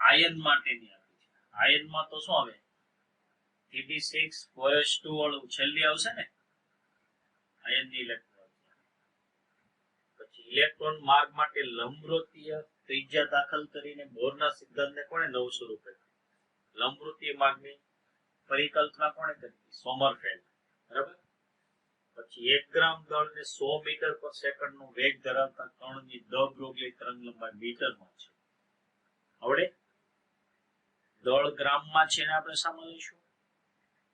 આયન માટેની આપી છે આયનમાં તો શું આવે 3d6 4s2 વાળું છેલ્લી આવશે ને આયનની ઇલેક્ટ્રોન પછી ઇલેક્ટ્રોન માર્ગ માટે લંબવૃત્તીય ત્રિજ્યા દાખલ કરીને બોરના સિદ્ધાંતને કોણે નવું સ્વરૂપ આપ્યું લંબવૃત્તીય માર્ગની પરિકલ્પના કોણે કરી સોમરફેલ્ડ બરાબર પછી 1 ગ્રામ દળને 100 મીટર પર સેકન્ડનો વેગ ધરાવતા કણની દ બ્રોગલી તરંગ લંબાઈ મીટરમાં છે આવડે દળ ગ્રામમાં છે ને આપણે સામાન લઈશું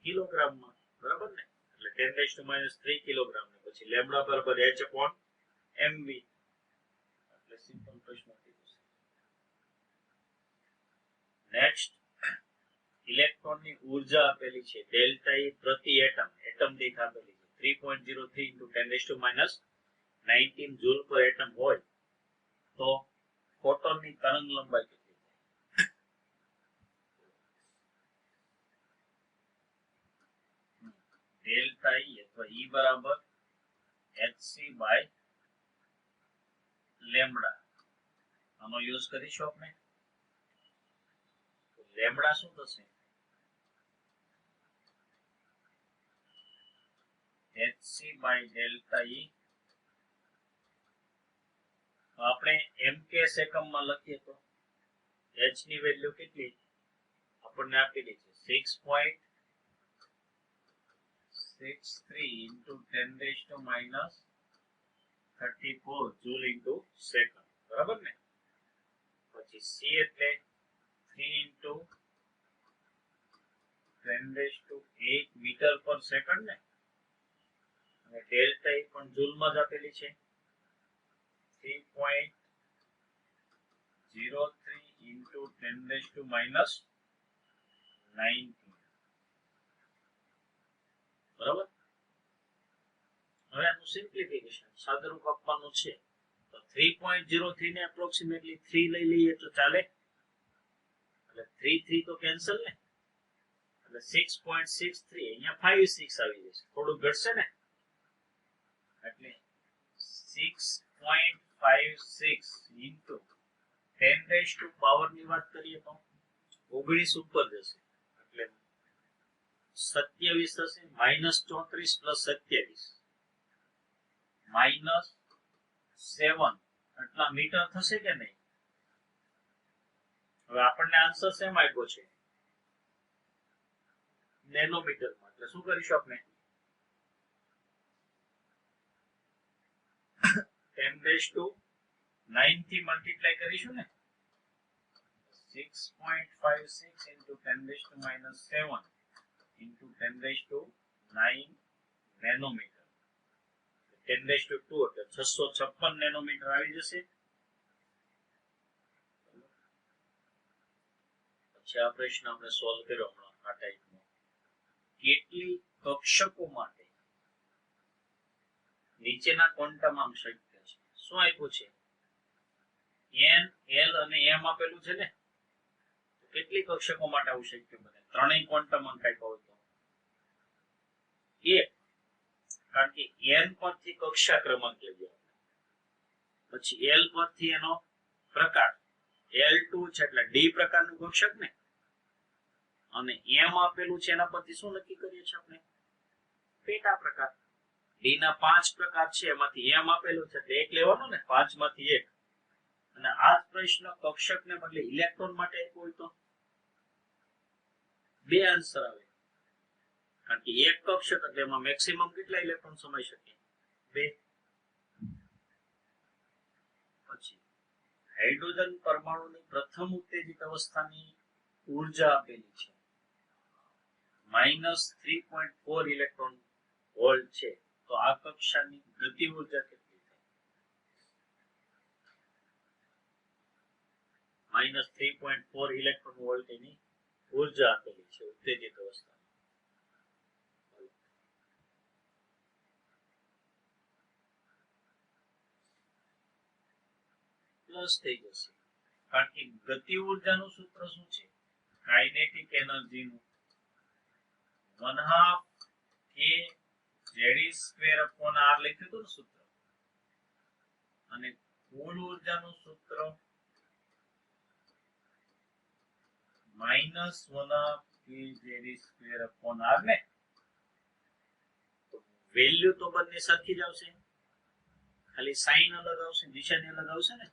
કિલોગ્રામમાં બરાબર ને એટલે 10⁻³ કિલોગ્રામ ને પછી લેમ્બડા બરાબર h upon mv એટલે સિમ્પલ પ્રશ્ન થઈ જશે નેક્સ્ટ ઇલેક્ટ્રોનની ઊર્જા આપેલી છે ડેલ્ટા E પ્રતિ એટમ દીઠ આપેલી છે 3.03 × 10⁻19 જૂલ પર એટમ હોય તો ફોટોનની તરંગ લંબાઈ કેટલી ડેલ્ટા E અથવા E બરાબર hc બાય લેમ્બડા આનો યુઝ કરીશું આપણે લેમ્બડા શું થશે hc બાય ડેલ્ટા E આપણે mk એકમમાં લખીએ તો h ની વેલ્યુ કેટલી આપણને આપેલી છે 6.63 into 10⁻34 જૂલ into સેકન્ડ બરાબર ને પછી c એટલે 3 into 10⁸ મીટર પર સેકન્ડ ને અને ડેલ્ટા E પણ જૂલમાં જ આપેલી છે 3.03 into 10⁻19 બરાબર હવે આનું સિમ્પ્લિફિકેશન સાદુરૂપ આપવાનું છે તો 3.03 ને એપ્રોક્સિમેટલી 3 લઈ લઈએ તો ચાલે એટલે 3 તો કેન્સલ ને એટલે 6.63 અહીંયા 56 આવી જશે થોડું ઘટશે ને એટલે 6.56 into 10 પાવર ની વાત કરીએ તો 19 ઉપર જશે એટલે 27 થશે -34 + 27 -7 એટલા મીટર થશે કે નહીં હવે આપણને આન્સર સેમ આપ્યો છે નેનોમીટરમાં એટલે શું કરીશું આપણે 10⁻⁹ 9 થી મલ્ટીપ્લાય કરીશું ને 6.56 into 10 raised to minus 7 into 10 raised to 9 nanometre 10 raised to 2 એટલે 656 નેનોમીટર આવી જશે. પછી આ પ્રશ્ન આપણે સોલ્વ કર્યો હમણાં આ ટાઈપનો. કેટલી કક્ષકો માટે નીચેના ક્વોન્ટમ શક્ય છે? શું આપ્યું છે? n l અને m આપેલું છે ને, કેટલી કક્ષકો માટે આવું શક્ય બને? ત્રણેય ક્વોન્ટમ અંક આપ્યા હોય તો એક, કારણ કે n પરથી કક્ષા ક્રમાંક લઈએ, પછી l પરથી એનો પ્રકાર L2 છે એટલે D પ્રકારનું કક્ષક ને, અને m આપેલું છે એના પરથી શું નક્કી કરીએ છીએ આપણે? પેટા પ્રકાર. D ના 5 પ્રકાર છે એમાંથી m આપેલું છે એટલે એક લેવાનો ને, 5 માંથી એક. અને આ પ્રશ્ન કક્ષક ને બદલે ઇલેક્ટ્રોન માટે આપ્યો હોય તો બે આન્સર આવે, કારણ કે એક કક્ષક એટલે એમાં મેક્સિમમ કેટલા ઇલેક્ટ્રોન સમાઈ શકે? 2. પછી હાઇડ્રોજન પરમાણુની પ્રથમ ઉત્તેજિત અવસ્થાની ઊર્જા આપેલી છે -3.4 ઇલેક્ટ્રોન વોલ્ટ છે, તો આ કક્ષાની ગતિ ઊર્જા કેટલી થાય? -3.4 ઇલેક્ટ્રોન વોલ્ટ એની ઊર્જા આપેલી છે ઉત્તેજિત અવસ્થામાં. પ્લસ થઈ જશે, કારણ કે ગતિ ઊર્જાનું સૂત્ર શું છે? કાઇનેટિક એનર્જીનું 1/2 k Ze² r લખ્યું હતું ને સૂત્ર, અને કુલ ઊર્જાનું સૂત્ર -1/2 k Ze² r ને. તો વેલ્યુ તો બંને સરખી જ આવશે, ખાલી સાઇન અલગ આવશે, નિશાની અલગ આવશે ને,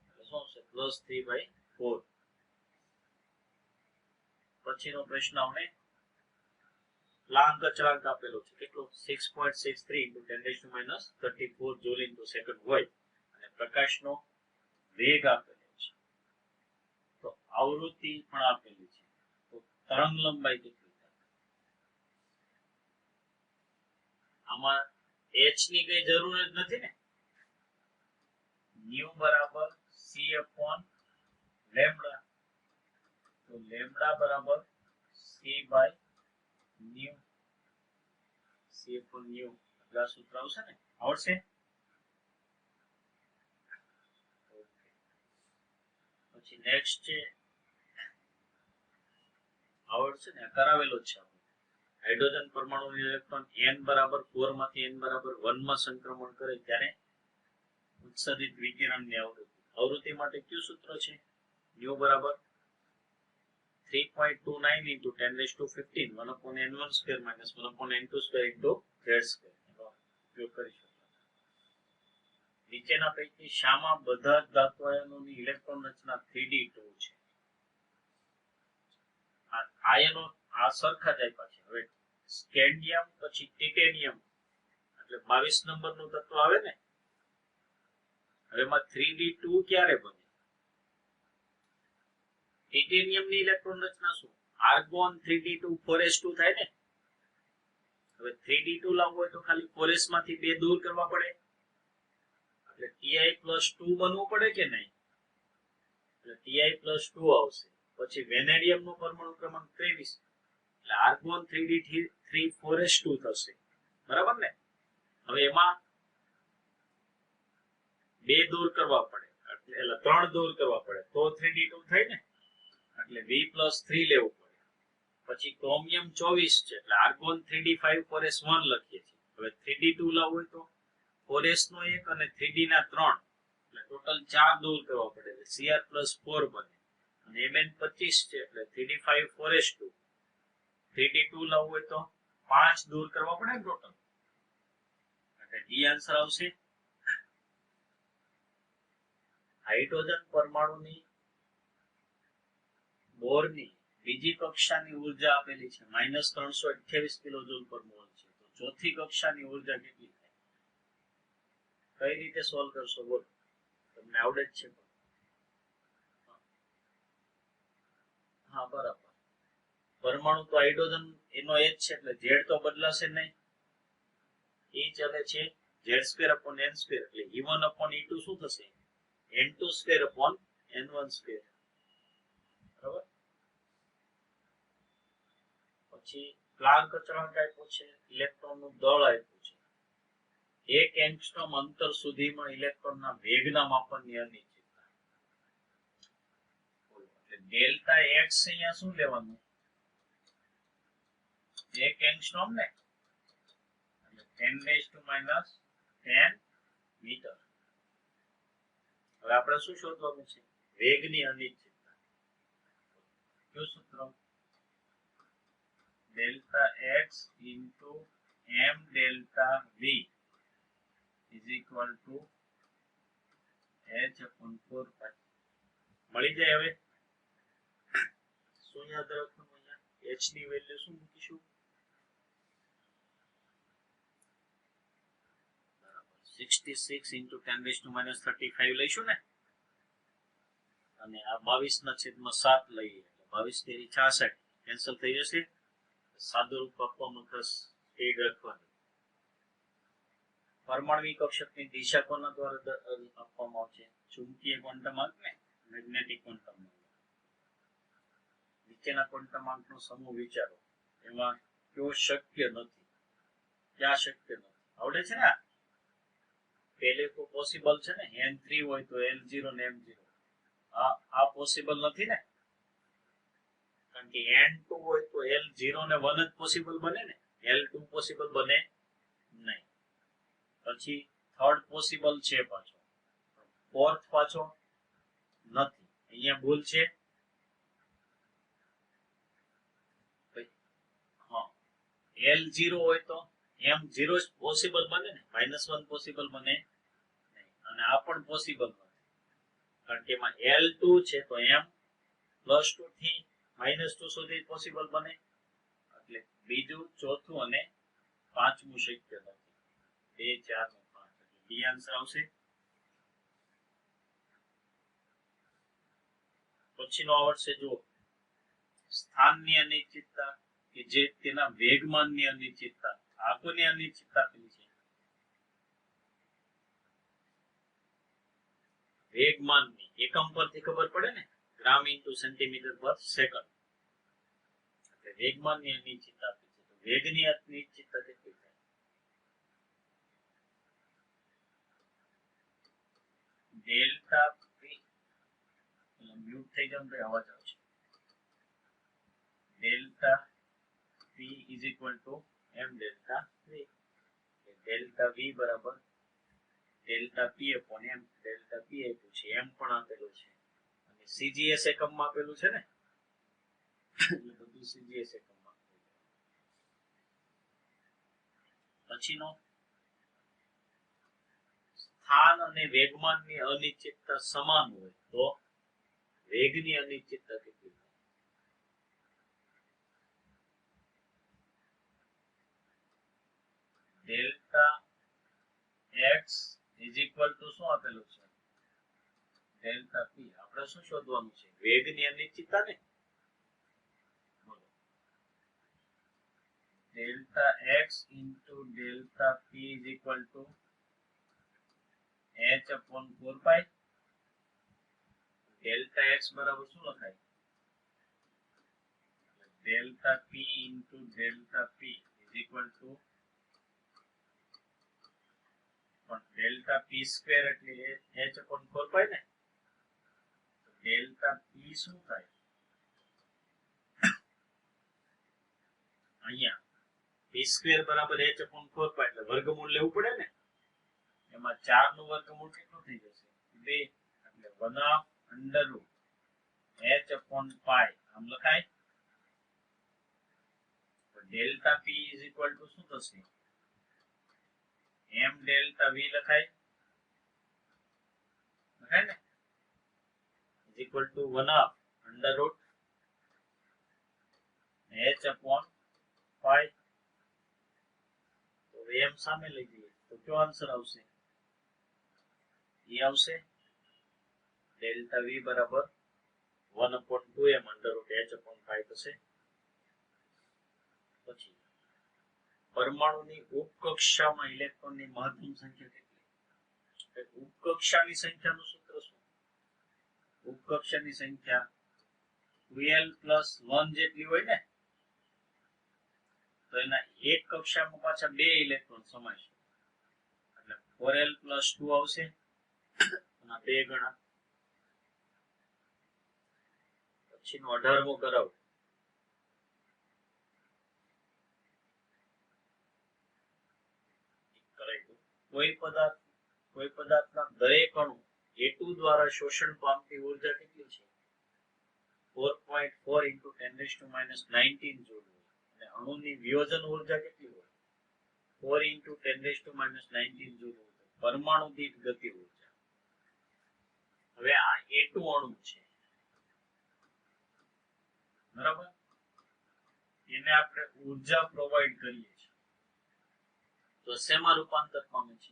એટલે શું આવશે? +3/4. પછીનો પ્રશ્ન આપણે પ્લાન્ક અચળાંક આપેલો છે, કેટલો? 6.63 into 10⁻34 જૂલ into સેકન્ડ હોય, અને પ્રકાશનો વેગ આપેલો છે, તો આવૃત્તિ પણ આપેલી છે, તો તરંગ લંબાઈ કેટલી થાય? આમાં h ની કઈ જરૂર જ નથી ને, ન્યુ બરાબર c/λ, તો લેમ્બડા બરાબર c/ન્યુ, c/ન્યુ આ સૂત્ર આવશે ને, આવડશે? પછી નેક્સ્ટ છે, આવડશે ને, કરાવેલો છે આપણે. હાઇડ્રોજન પરમાણુ ઇલેક્ટ્રોન n બરાબર 4 માંથી n બરાબર 1 માં સંક્રમણ કરે ત્યારે ઉત્સર્જિત વિકિરણની આવૃત્તિ માટે કયું સૂત્ર છે? ન્યુ બરાબર 3.29 into 10⁻15 1/n1² - 1/n2² into z². એનો ઉપયોગ કરી શકો. નીચેના પૈકી શામાં બધા જ ધાતુ આયનોની ઇલેક્ટ્રોન રચના 3d2 છે? આયનો આ સરખા જ આપ્યા છે. હવે સ્કેન્ડિયમ પછી ટિટેનિયમ એટલે 22 નંબરનું તત્વ આવે ને, હવે એમાં 3d2 ક્યારે બને? ટિટેનિયમની ઇલેક્ટ્રોન રચના શું? આર્ગોન 3d2 4s2 થાય ને. હવે 3d2 લાવવું હોય તો ખાલી 4s માંથી 2 દૂર કરવા પડે, એટલે Ti+2 બનવું પડે કે નહીં? એટલે Ti+2 આવશે. પછી વેનેડિયમનો પરમાણુ ક્રમાંક 23, એટલે આર્ગોન 3d3 4s2 થશે, બરાબર ને. હવે એમાં 2 દૂર કરવા પડે, એટલે 3 દૂર કરવા પડે તો 3d2 થાય ને, એટલે V+3 લેવું પડે. પછી ક્રોમિયમ 24 છે એટલે આર્ગોન 3d5 4s1 લખીએ છીએ. હવે 3d2 લાવવું હોય તો 4s નો 1 અને 3d ના 3, એટલે ટોટલ 4 દૂર કરવા પડે, એટલે Cr+4 બને. અને Mn25 છે એટલે 3d5 4s2, 3d2 લાવવું હોય તો 5 દૂર કરવા પડે ને ટોટલ, એટલે ડી આન્સર આવશે. હાઇડ્રોજન પરમાણુની બોરની બીજી કક્ષાની ઊર્જા આપેલી છે -328 કિલોજૂલ પર મોલ છે, તો ચોથી કક્ષાની ઊર્જા કેટલી થાય? કઈ રીતે સોલ્વ કરશો બોલો? તો તમને આવડે જ છે. હા બરાબર. પરમાણુ તો હાઇડ્રોજન એનો એ જ છે એટલે ઝેડ તો બદલાશે નહીં. એ ચાલે છે z² upon n² એટલે e1 upon e2 શું થશે n2² upon n1². બરાબર. પછી પ્લાન્ક અચળાંક આપ્યો છે, ઇલેક્ટ્રોનનું દળ આપ્યું છે. 1 એંગસ્ટ્રોમ અંતર સુધીમાં ઇલેક્ટ્રોનના વેગના માપનની અનિશ્ચિતતા. એટલે ડેલ્ટા એક્સ અહીંયા શું લેવાનું 1 એંગસ્ટ્રોમ ને એટલે 10⁻10 મીટર. હવે આપણે શું શોધવાનું છે વેગની અનિશ્ચિતતા. કયું સૂત્ર delta x into m delta v is equal to h/4π મળી જાય. હવે શું યાદ રાખવાનું અહીંયા h ની વેલ્યુ શું મૂકીશું 66 into 10⁻35 લઈશું ને, અને આ 22/7 લઈએ 22 * 66 કેન્સલ થઈ જશે. સાદું રૂપ આપવામાં ખાસ સ્પીડ રાખવાની. પરમાણ્વીય કક્ષકની દિશા કોના દ્વારા આપવામાં આવે છે ચુંબકીય ક્વોન્ટમ આંક ને મેગ્નેટિક ક્વોન્ટમ આંક. નીચેના ક્વોન્ટમ આંકનો સમૂહ વિચારો, એમાં કયો શક્ય નથી, ક્યાં શક્ય નથી આવડે છે ને. પહેલે તો પોસિબલ છે ને n3 હોય તો l0 ને m0. આ પોસિબલ નથી ને, કારણ કે n2 હોય તો l0 ને 1 જ પોસિબલ બને ને, l2 પોસિબલ બને નહીં. પછી થર્ડ પોસિબલ છે પાછો, ફોર્થ પાછો નથી. અહીંયા ભૂલ છે. હા l0 હોય તો m0 પોસિબલ બને ને, -1 પોસિબલ બને નહીં. અને આ પણ પોસિબલ નથી, કારણ કે એમાં l2 છે તો m+2 થી -2 સુધી પોસિબલ બને. એટલે બીજું, ચોથું અને પાંચમું શક્ય નથી. 2, 4 ને 5 એટલે બી આન્સર આવશે. પછીનો આવડશે જો સ્થાનની અનિશ્ચિતતા કે જે તેના વેગમાનની અનિશ્ચિતતા. આ કોની અનિશ્ચિતતા આપેલી છે વેગમાનની. એકમ પરથી ખબર પડે ને, ગ્રામ ઇન્ટુ સેન્ટીમીટર પર સેકન્ડ. એટલે વેગમાનની અનિશ્ચિતતા આપી છે. તો વેગની અનિશ્ચિતતા કેટલી થાય ડેલ્ટા પી. મ્યુટ થઈ જાવ તો અવાજ આવશે. Delta p is equal to m delta v. Delta v બરાબર delta p upon m. Delta p આપ્યું છે, એમ પણ આપેલું છે, અને સીજીએસ એકમમાં આપેલું છે ને, એટલે બધું સીજીએસ એકમમાં. પછીનો સ્થાન અને વેગમાનની અનિશ્ચિતતા સમાન હોય તો વેગની અનિશ્ચિતતા કેટલી થાય delta x is equal two શું આપેલું છે ડેલ્ટા પી. આપણે શું શોધવાનું છે વેગની અનિશ્ચિતતા ને. બોલો delta x into delta p is equal to h/4π. Delta x બરાબર શું લખાય delta P into delta p is equal to delta P square એટલે h/4π ને. ડેલ્ટા પી શું થાય અહીંયા પી સ્ક્વેર બરાબર h/4π એટલે વર્ગમૂળ લેવું પડે ને. એમાં 4 નું વર્ગમૂળ કેટલું થઈ જશે 2, એટલે 1/√h/π આમ લખાય. Delta p is equal two શું થશે m ડેલ્ટા v લખાય ને, ઇઝ ઇક્વલ ટુ 1/√h/π. તો m સામે લઈ જઈએ તો કયો આન્સર આવશે એ આવશે ડેલ્ટા V બરાબર 1/2m √h/5 થશે. પછી પરમાણુની ઉપકક્ષામાં ઇલેક્ટ્રોનની મહત્તમ સંખ્યા કેટલી? ઉપકક્ષાની સંખ્યાનું સૂત્ર શું? ઉપકક્ષાની સંખ્યા 2l+1 જેટલી હોય ને, તો એના એક કક્ષામાં પાછા 2 ઇલેક્ટ્રોન સમાય છે, એટલે 4l+2 આવશે. અને 2 ગણા. પછીનો 18મો કરાવ. કોઈ પદાર્થના દરેક અણુ A2 દ્વારા શોષણ પામતી ઉર્જા કેટલી છે? 4.4 × 10⁻19 જૂલ હોય. અને અણુની વિયોજન ઉર્જા કેટલી હોય? 4 × 10⁻19 જૂલ હોય. પરમાણુ દીઠ ગતિ ઉર્જા. હવે આ A2 અણુ છે, બરાબર, એને આપણે ઉર્જા પ્રોવાઈડ કરીએ છીએ, તો શેમાં રૂપાંતર પામે છે?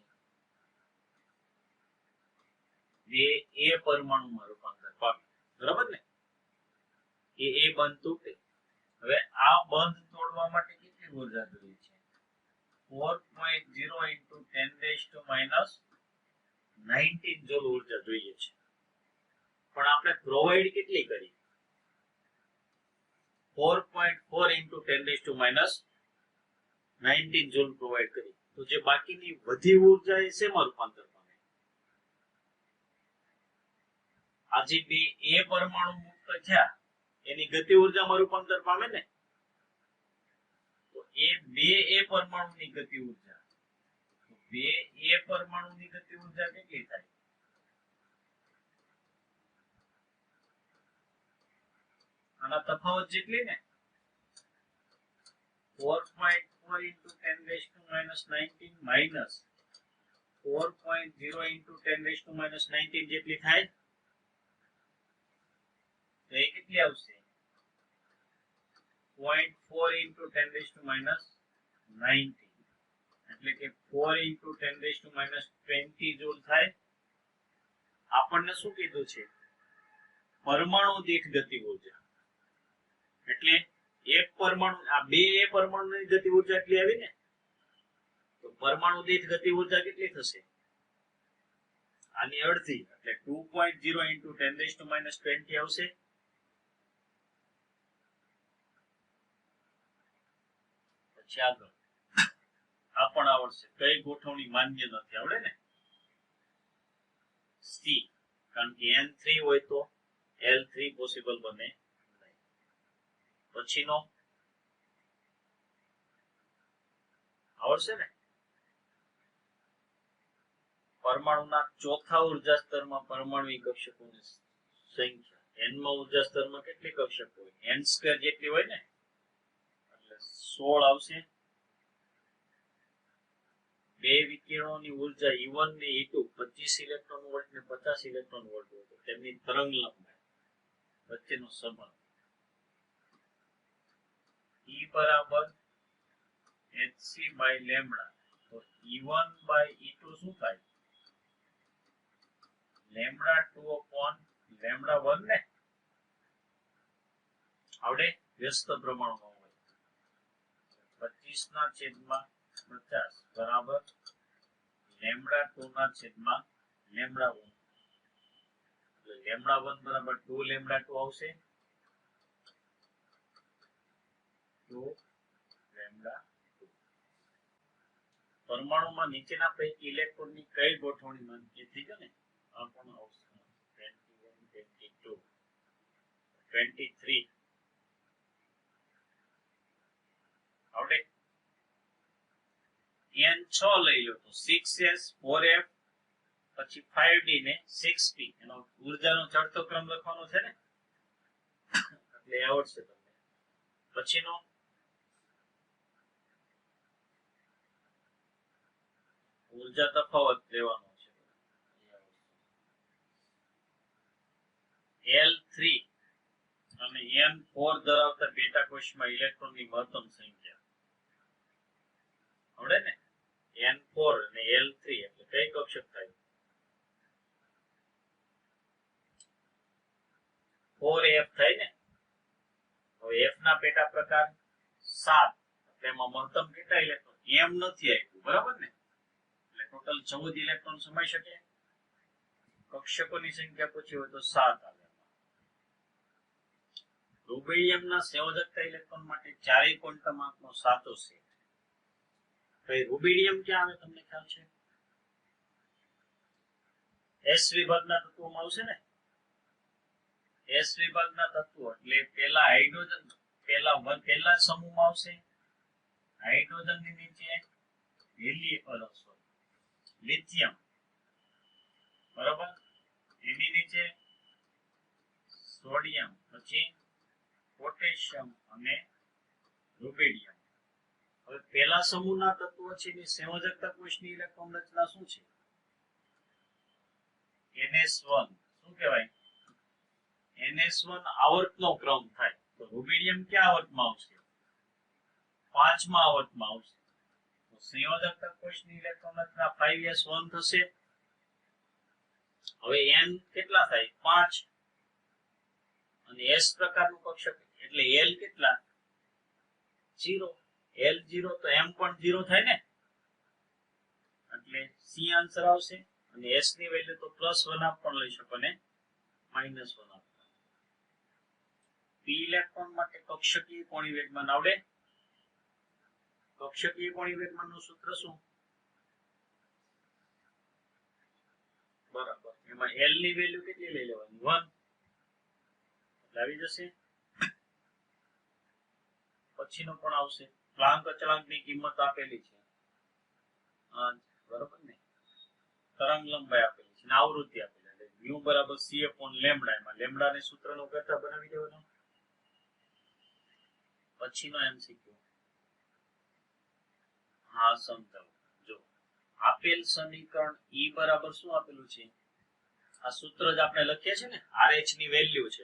2A પરમાણુમાં રૂપાંતર પામે, બરાબર ને? એ બંધ તૂટે. હવે આ બંધ તોડવા માટે કેટલી ઉર્જા જોઈએ છે? 4.0 × 10⁻19 જૂલ ઉર્જા જોઈએ છે. પણ આપણે પ્રોવાઈડ કેટલી કરી? 4.4 × 10⁻19 જૂલ પ્રોવાઈડ કરી. તો જે બાકીની વધી ઉર્જા એ શેમાં રૂપાંતર પામે? આ જે 2A પરમાણુ મુક્ત થયા એની ગતિ ઉર્જામાં રૂપાંતર પામે ને? તો એ 2A પરમાણુની ગતિ ઉર્જા, 2A પરમાણુની ગતિ ઉર્જા કેટલી થાય? આના તફાવત જેટલી ને, 4.4 × 10⁻19 4.0 × 10⁻19 જેટલી થાય. તો એ કેટલી આવશે? 0.4 × 10⁻19, એટલે કે 4 × 10⁻20 જૂલ થાય. આપણને શું કીધું છે? પરમાણુ દીઠ ગતિ ઉર્જા. એટલે એક પરમાણુ, આ 2A પરમાણુની ગતિ ઉર્જા એટલી આવી ને, તો પરમાણુ દીઠ ગતિ ઉર્જા કેટલી થશે? આની અડધી, એટલે 2.0 × 10⁻20 આવશે. પછી આગળ આ પણ આવડશે. કઈ ગોઠવણી માન્ય નથી? આવડે ને? C, કારણ કે N3 હોય તો L3 પોસિબલ બને નહીં. પછીનો આવડશે ને? પરમાણુના ચોથા ઉર્જા સ્તરમાં પરમાણુ કક્ષકોની સંખ્યા. n માં ઉર્જા સ્તરમાં કેટલી કક્ષક હોય? n² જેટલી હોય ને, એટલે 16 આવશે. બે વિકિરણોની ઉર્જા E1 ને E2 25 ઇલેક્ટ્રોન વોલ્ટ ને 50 ઇલેક્ટ્રોન વોલ્ટ હોય તો તેમની તરંગ લંબાઈ વચ્ચેનો સંબંધ E બરાબર hc/λ. તો E1/E2 શું થાય? λ2/λ1 ને? આવડે? વ્યસ્ત પ્રમાણમાં હોય. 25/50 બરાબર λ2/λ1. λ1 બરાબર 2λ2 આવશે. 2λ2. પરમાણુમાં નીચેના પૈકી ઇલેક્ટ્રોનની કઈ ગોઠવણી માન્ય થઈ ગઈ ને? આ પણ આવશે. 21, 22, 23. આવડે? n6 લઈ લો તો 6s 4f પછી 5d ને 6p. એનો ઉર્જાનો ચડતો ક્રમ લખવાનો છે ને, એટલે આવડશે તમને. પછીનો ઉર્જા તફાવત લેવાનો છે. L3 અને N4 ધરાવતા પેટા કોષમાં ઇલેક્ટ્રોનની મહત્તમ સંખ્યા. આવડે ને? N4 અને L3 એટલે કઈ કક્ષક થાય? 4f થાય ને. હવે f ના પેટા પ્રકાર 7, તેમાં મહત્તમ કેટલા ઇલેક્ટ્રોન એમ નથી આપ્યું, બરાબર ને? એટલે ટોટલ 14 ઇલેક્ટ્રોન સમાઈ શકે. કક્ષકોની સંખ્યા પૂછી હોય તો 7 આવે. રૂબિડિયમના સંયોજકતા ઇલેક્ટ્રોન માટે ચારેય ક્વોન્ટમ સાચો સેટ. ભાઈ રૂબિડિયમ ક્યાં આવે તમને ખ્યાલ છે? એસ વિભાગના તત્વોમાં આવશે ને. એસ વિભાગના તત્વો એટલે પહેલા હાઇડ્રોજન પહેલા સમૂહમાં આવશે. હાઇડ્રોજનની નીચે લિથિયમ, બરાબર, એની નીચે સોડિયમ, પછી પોટેશિયમ અને રૂબિડિયમ. હવે પહેલા સમૂહના તત્વો છે એની સંયોજકતા કોષની ઇલેક્ટ્રોન રચના શું છે? NS1. શું કહેવાય? NS1 આવર્તનો ક્રમ થાય. તો રૂબિડિયમ ક્યાં આવર્તમાં આવશે? 5મા આવર્તમાં આવશે. તો સંયોજકતા કોષની ઇલેક્ટ્રોન રચના 5s1 થશે. હવે n કેટલા થાય? 5. અને s પ્રકારનું કક્ષક એટલે l કેટલા? 0. l0 તો m પણ 0 થાય ને. એટલે c આન્સર આવશે. અને s ની વેલ્યુ તો +1 આપ પણ લઈ શકો ને -1 આપ. p ઇલેક્ટ્રોન માટે કક્ષકીય કોણીય વેગમાન આવડે? કક્ષકીય કોણીય વેગમાનનું સૂત્ર શું? બરાબર, એમાં l ની વેલ્યુ કેટલી લઈ લેવાની? 1 આવી જશે. પછીનો પણ આવશે. પ્લાન્ક અચળાંકની કિંમત આપેલી છે, બરાબર ને. તરંગ લંબાઈ આપેલી છે, આવૃત્તિ આપેલી છે. μ બરાબર c/λ. એમાં લેમ્બડા ને સૂત્રનો કરતા બનાવી દેવાનો. પછીનો MCQ. હા, સમજાવ. જો આપેલ સમીકરણ E બરાબર શું આપેલું છે? આ સૂત્ર જ આપણે લખીએ છીએ ને, RH ની વેલ્યુ છે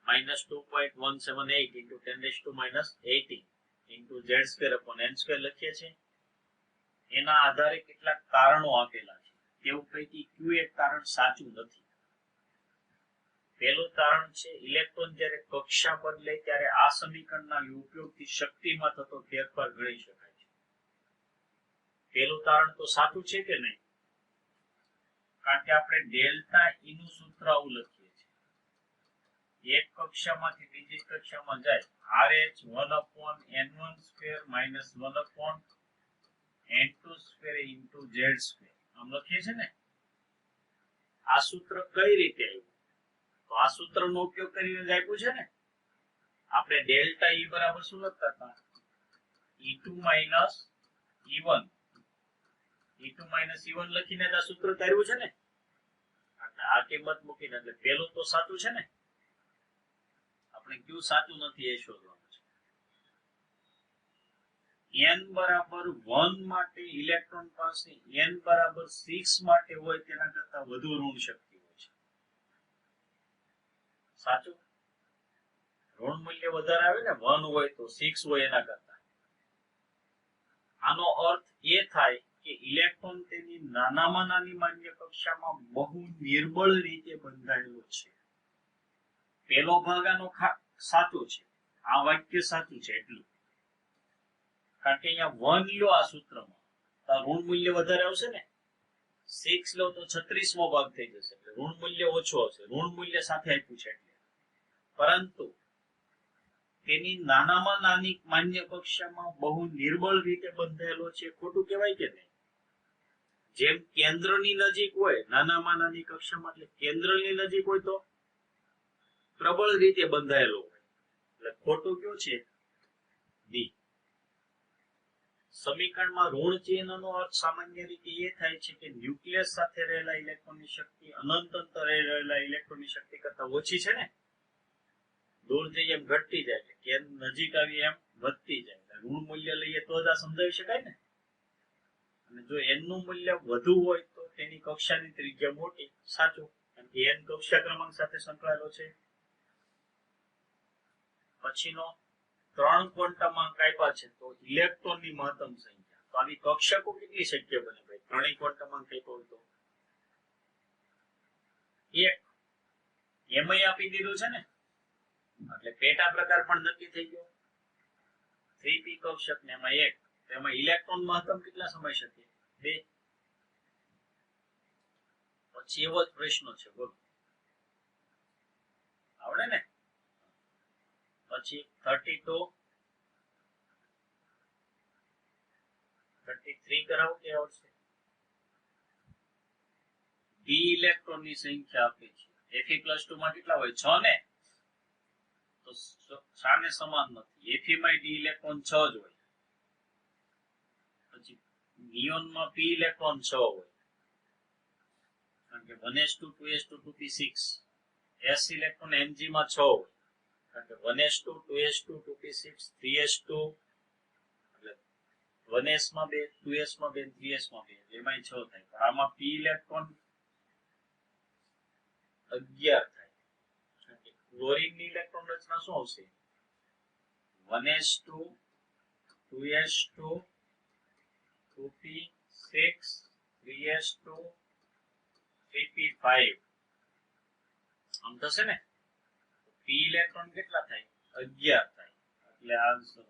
-2.178 × 10⁻18 × z²/n² લખીએ છીએ. એના આધારે કેટલાક તારણો આપેલા છે. તેવું પૈકી કયું એક તારણ સાચું નથી? પહેલું તારણ છે ઇલેક્ટ્રોન જ્યારે કક્ષા બદલે ત્યારે આ સમીકરણના ઉપયોગથી શક્તિમાં થતો ફેરફાર ગણી શકાય છે. પહેલું તારણ તો સાચું છે કે નહીં? કારણ કે આપણે ડેલ્ટા ઈ નું સૂત્ર આવું લખીએ છીએ. એક કક્ષામાંથી બીજી કક્ષામાં જાય RH 1/n1² - 1/n2² × z². આમ લખીએ છીએ ને. આ સૂત્ર કઈ રીતે આવ્યું? તો આ સૂત્રનો ઉપયોગ કરીને જ આપ્યું છે ને. આપણે ડેલ્ટા E બરાબર શું લખતા હતા? E2 - E1. E2 - E1 લખીને આ સૂત્ર કર્યું છે ને. આ કિંમત મૂકીને એટલે પહેલું તો સાચું છે ને. આપણે કયું સાચું નથી એ શોધવાનું છે. n બરાબર 1 માટે ઇલેક્ટ્રોન પાસે n બરાબર 6 માટે હોય તેના કરતા વધુ ઋણ શક્તિ હોય છે. સાચું? ઋણ મૂલ્ય વધારે આવે ને, 1 હોય તો 6 હોય એના કરતા. આનો અર્થ એ થાય કે ઇલેક્ટ્રોન તેની નાનામાં નાની માન્ય કક્ષામાં બહુ નિર્બળ રીતે બંધાયેલો છે. પેલો ભાગ આનો સાચો છે. આ વાક્ય સાચું છે એટલું. કારણ કે અહીંયા 1 લ્યો આ સૂત્રમાં તો ઋણ મૂલ્ય વધારે આવશે ને. 6 લો તો 36મો ભાગ થઈ જશે એટલે ઋણ મૂલ્ય ઓછું આવશે. ઋણ મૂલ્ય સાથે આપ્યું છે એટલે. પરંતુ તેની નાનામાં નાની માન્ય કક્ષામાં બહુ નિર્બળ રીતે બંધાયેલો છે, ખોટું કહેવાય કે નહીં? જેમ કેન્દ્રની નજીક હોય નાનામાં નાની કક્ષામાં, એટલે કેન્દ્રની નજીક હોય તો પ્રબળ રીતે બંધાયેલો હોય, એટલે ખોટું કયું છે? ડી. સમીકરણમાં ઋણ ચિહ્નનો અર્થ સામાન્ય રીતે એ થાય છે કે ન્યુક્લિયસ સાથે રહેલા ઇલેક્ટ્રોનની શક્તિ અનંત અંતરે રહેલા ઇલેક્ટ્રોનની શક્તિ કરતા ઓછી છે ને. દૂર જઈએ એમ ઘટતી જાય, કે નજીક આવી એમ વધતી જાય. ઋણ મૂલ્ય લઈએ તો જ આ સમજાવી શકાય ને. અને જો n નું મૂલ્ય વધુ હોય તો તેની કક્ષાની ત્રિજ્યા મોટી. સાચું, કારણ કે n કક્ષા ક્રમાંક સાથે સંકળાયેલો છે. પછીનો 3 ક્વોન્ટમ અંક આપ્યા છે તો ઇલેક્ટ્રોનની મહત્તમ સંખ્યા. તો આવી કક્ષકો કેટલી શક્ય બને ભાઈ? 3 ક્વોન્ટમ અંક આપ્યો હોય તો 1. એમાંય આપી દીધું છે ને, એટલે પેટા પ્રકાર પણ નક્કી થઈ ગયો. 3p કક્ષક ને એમાં 1, એમાં ઇલેક્ટ્રોન મહત્તમ કેટલા સમય શકે? 2. પછી એવો જ પ્રશ્ન છે, બોલો આવડે ને? પછી 32 33 કરાવો કે આવડશે? ડી ઇલેક્ટ્રોન ની સંખ્યા આપી છે. Fe+2 માં કેટલા હોય? 6 ને? તો સામે સમાન નથી. Fe માં ડી ઇલેક્ટ્રોન 6 જ હોય. પછી નિયોન માં p ઇલેક્ટ્રોન 6 હોય, કારણ કે 1s2 2s2 2p6. s electron Mg માં 6 હોય, કારણ કે 1s2 2s2 2p6 3s2, એટલે 1s માં 2 2s માં 2 3s માં 2, એમાં 6 થાય. પણ આમાં p ઇલેક્ટ્રોન 11 થાય. ક્લોરીન ની ઇલેક્ટ્રોન રચના શું આવશે? 1s2 2s2 2p6 3s2 3p5. આમ થશે ને? p ઇલેક્ટ્રોન કેટલા થાય? 11 થાય. એટલે આન્સર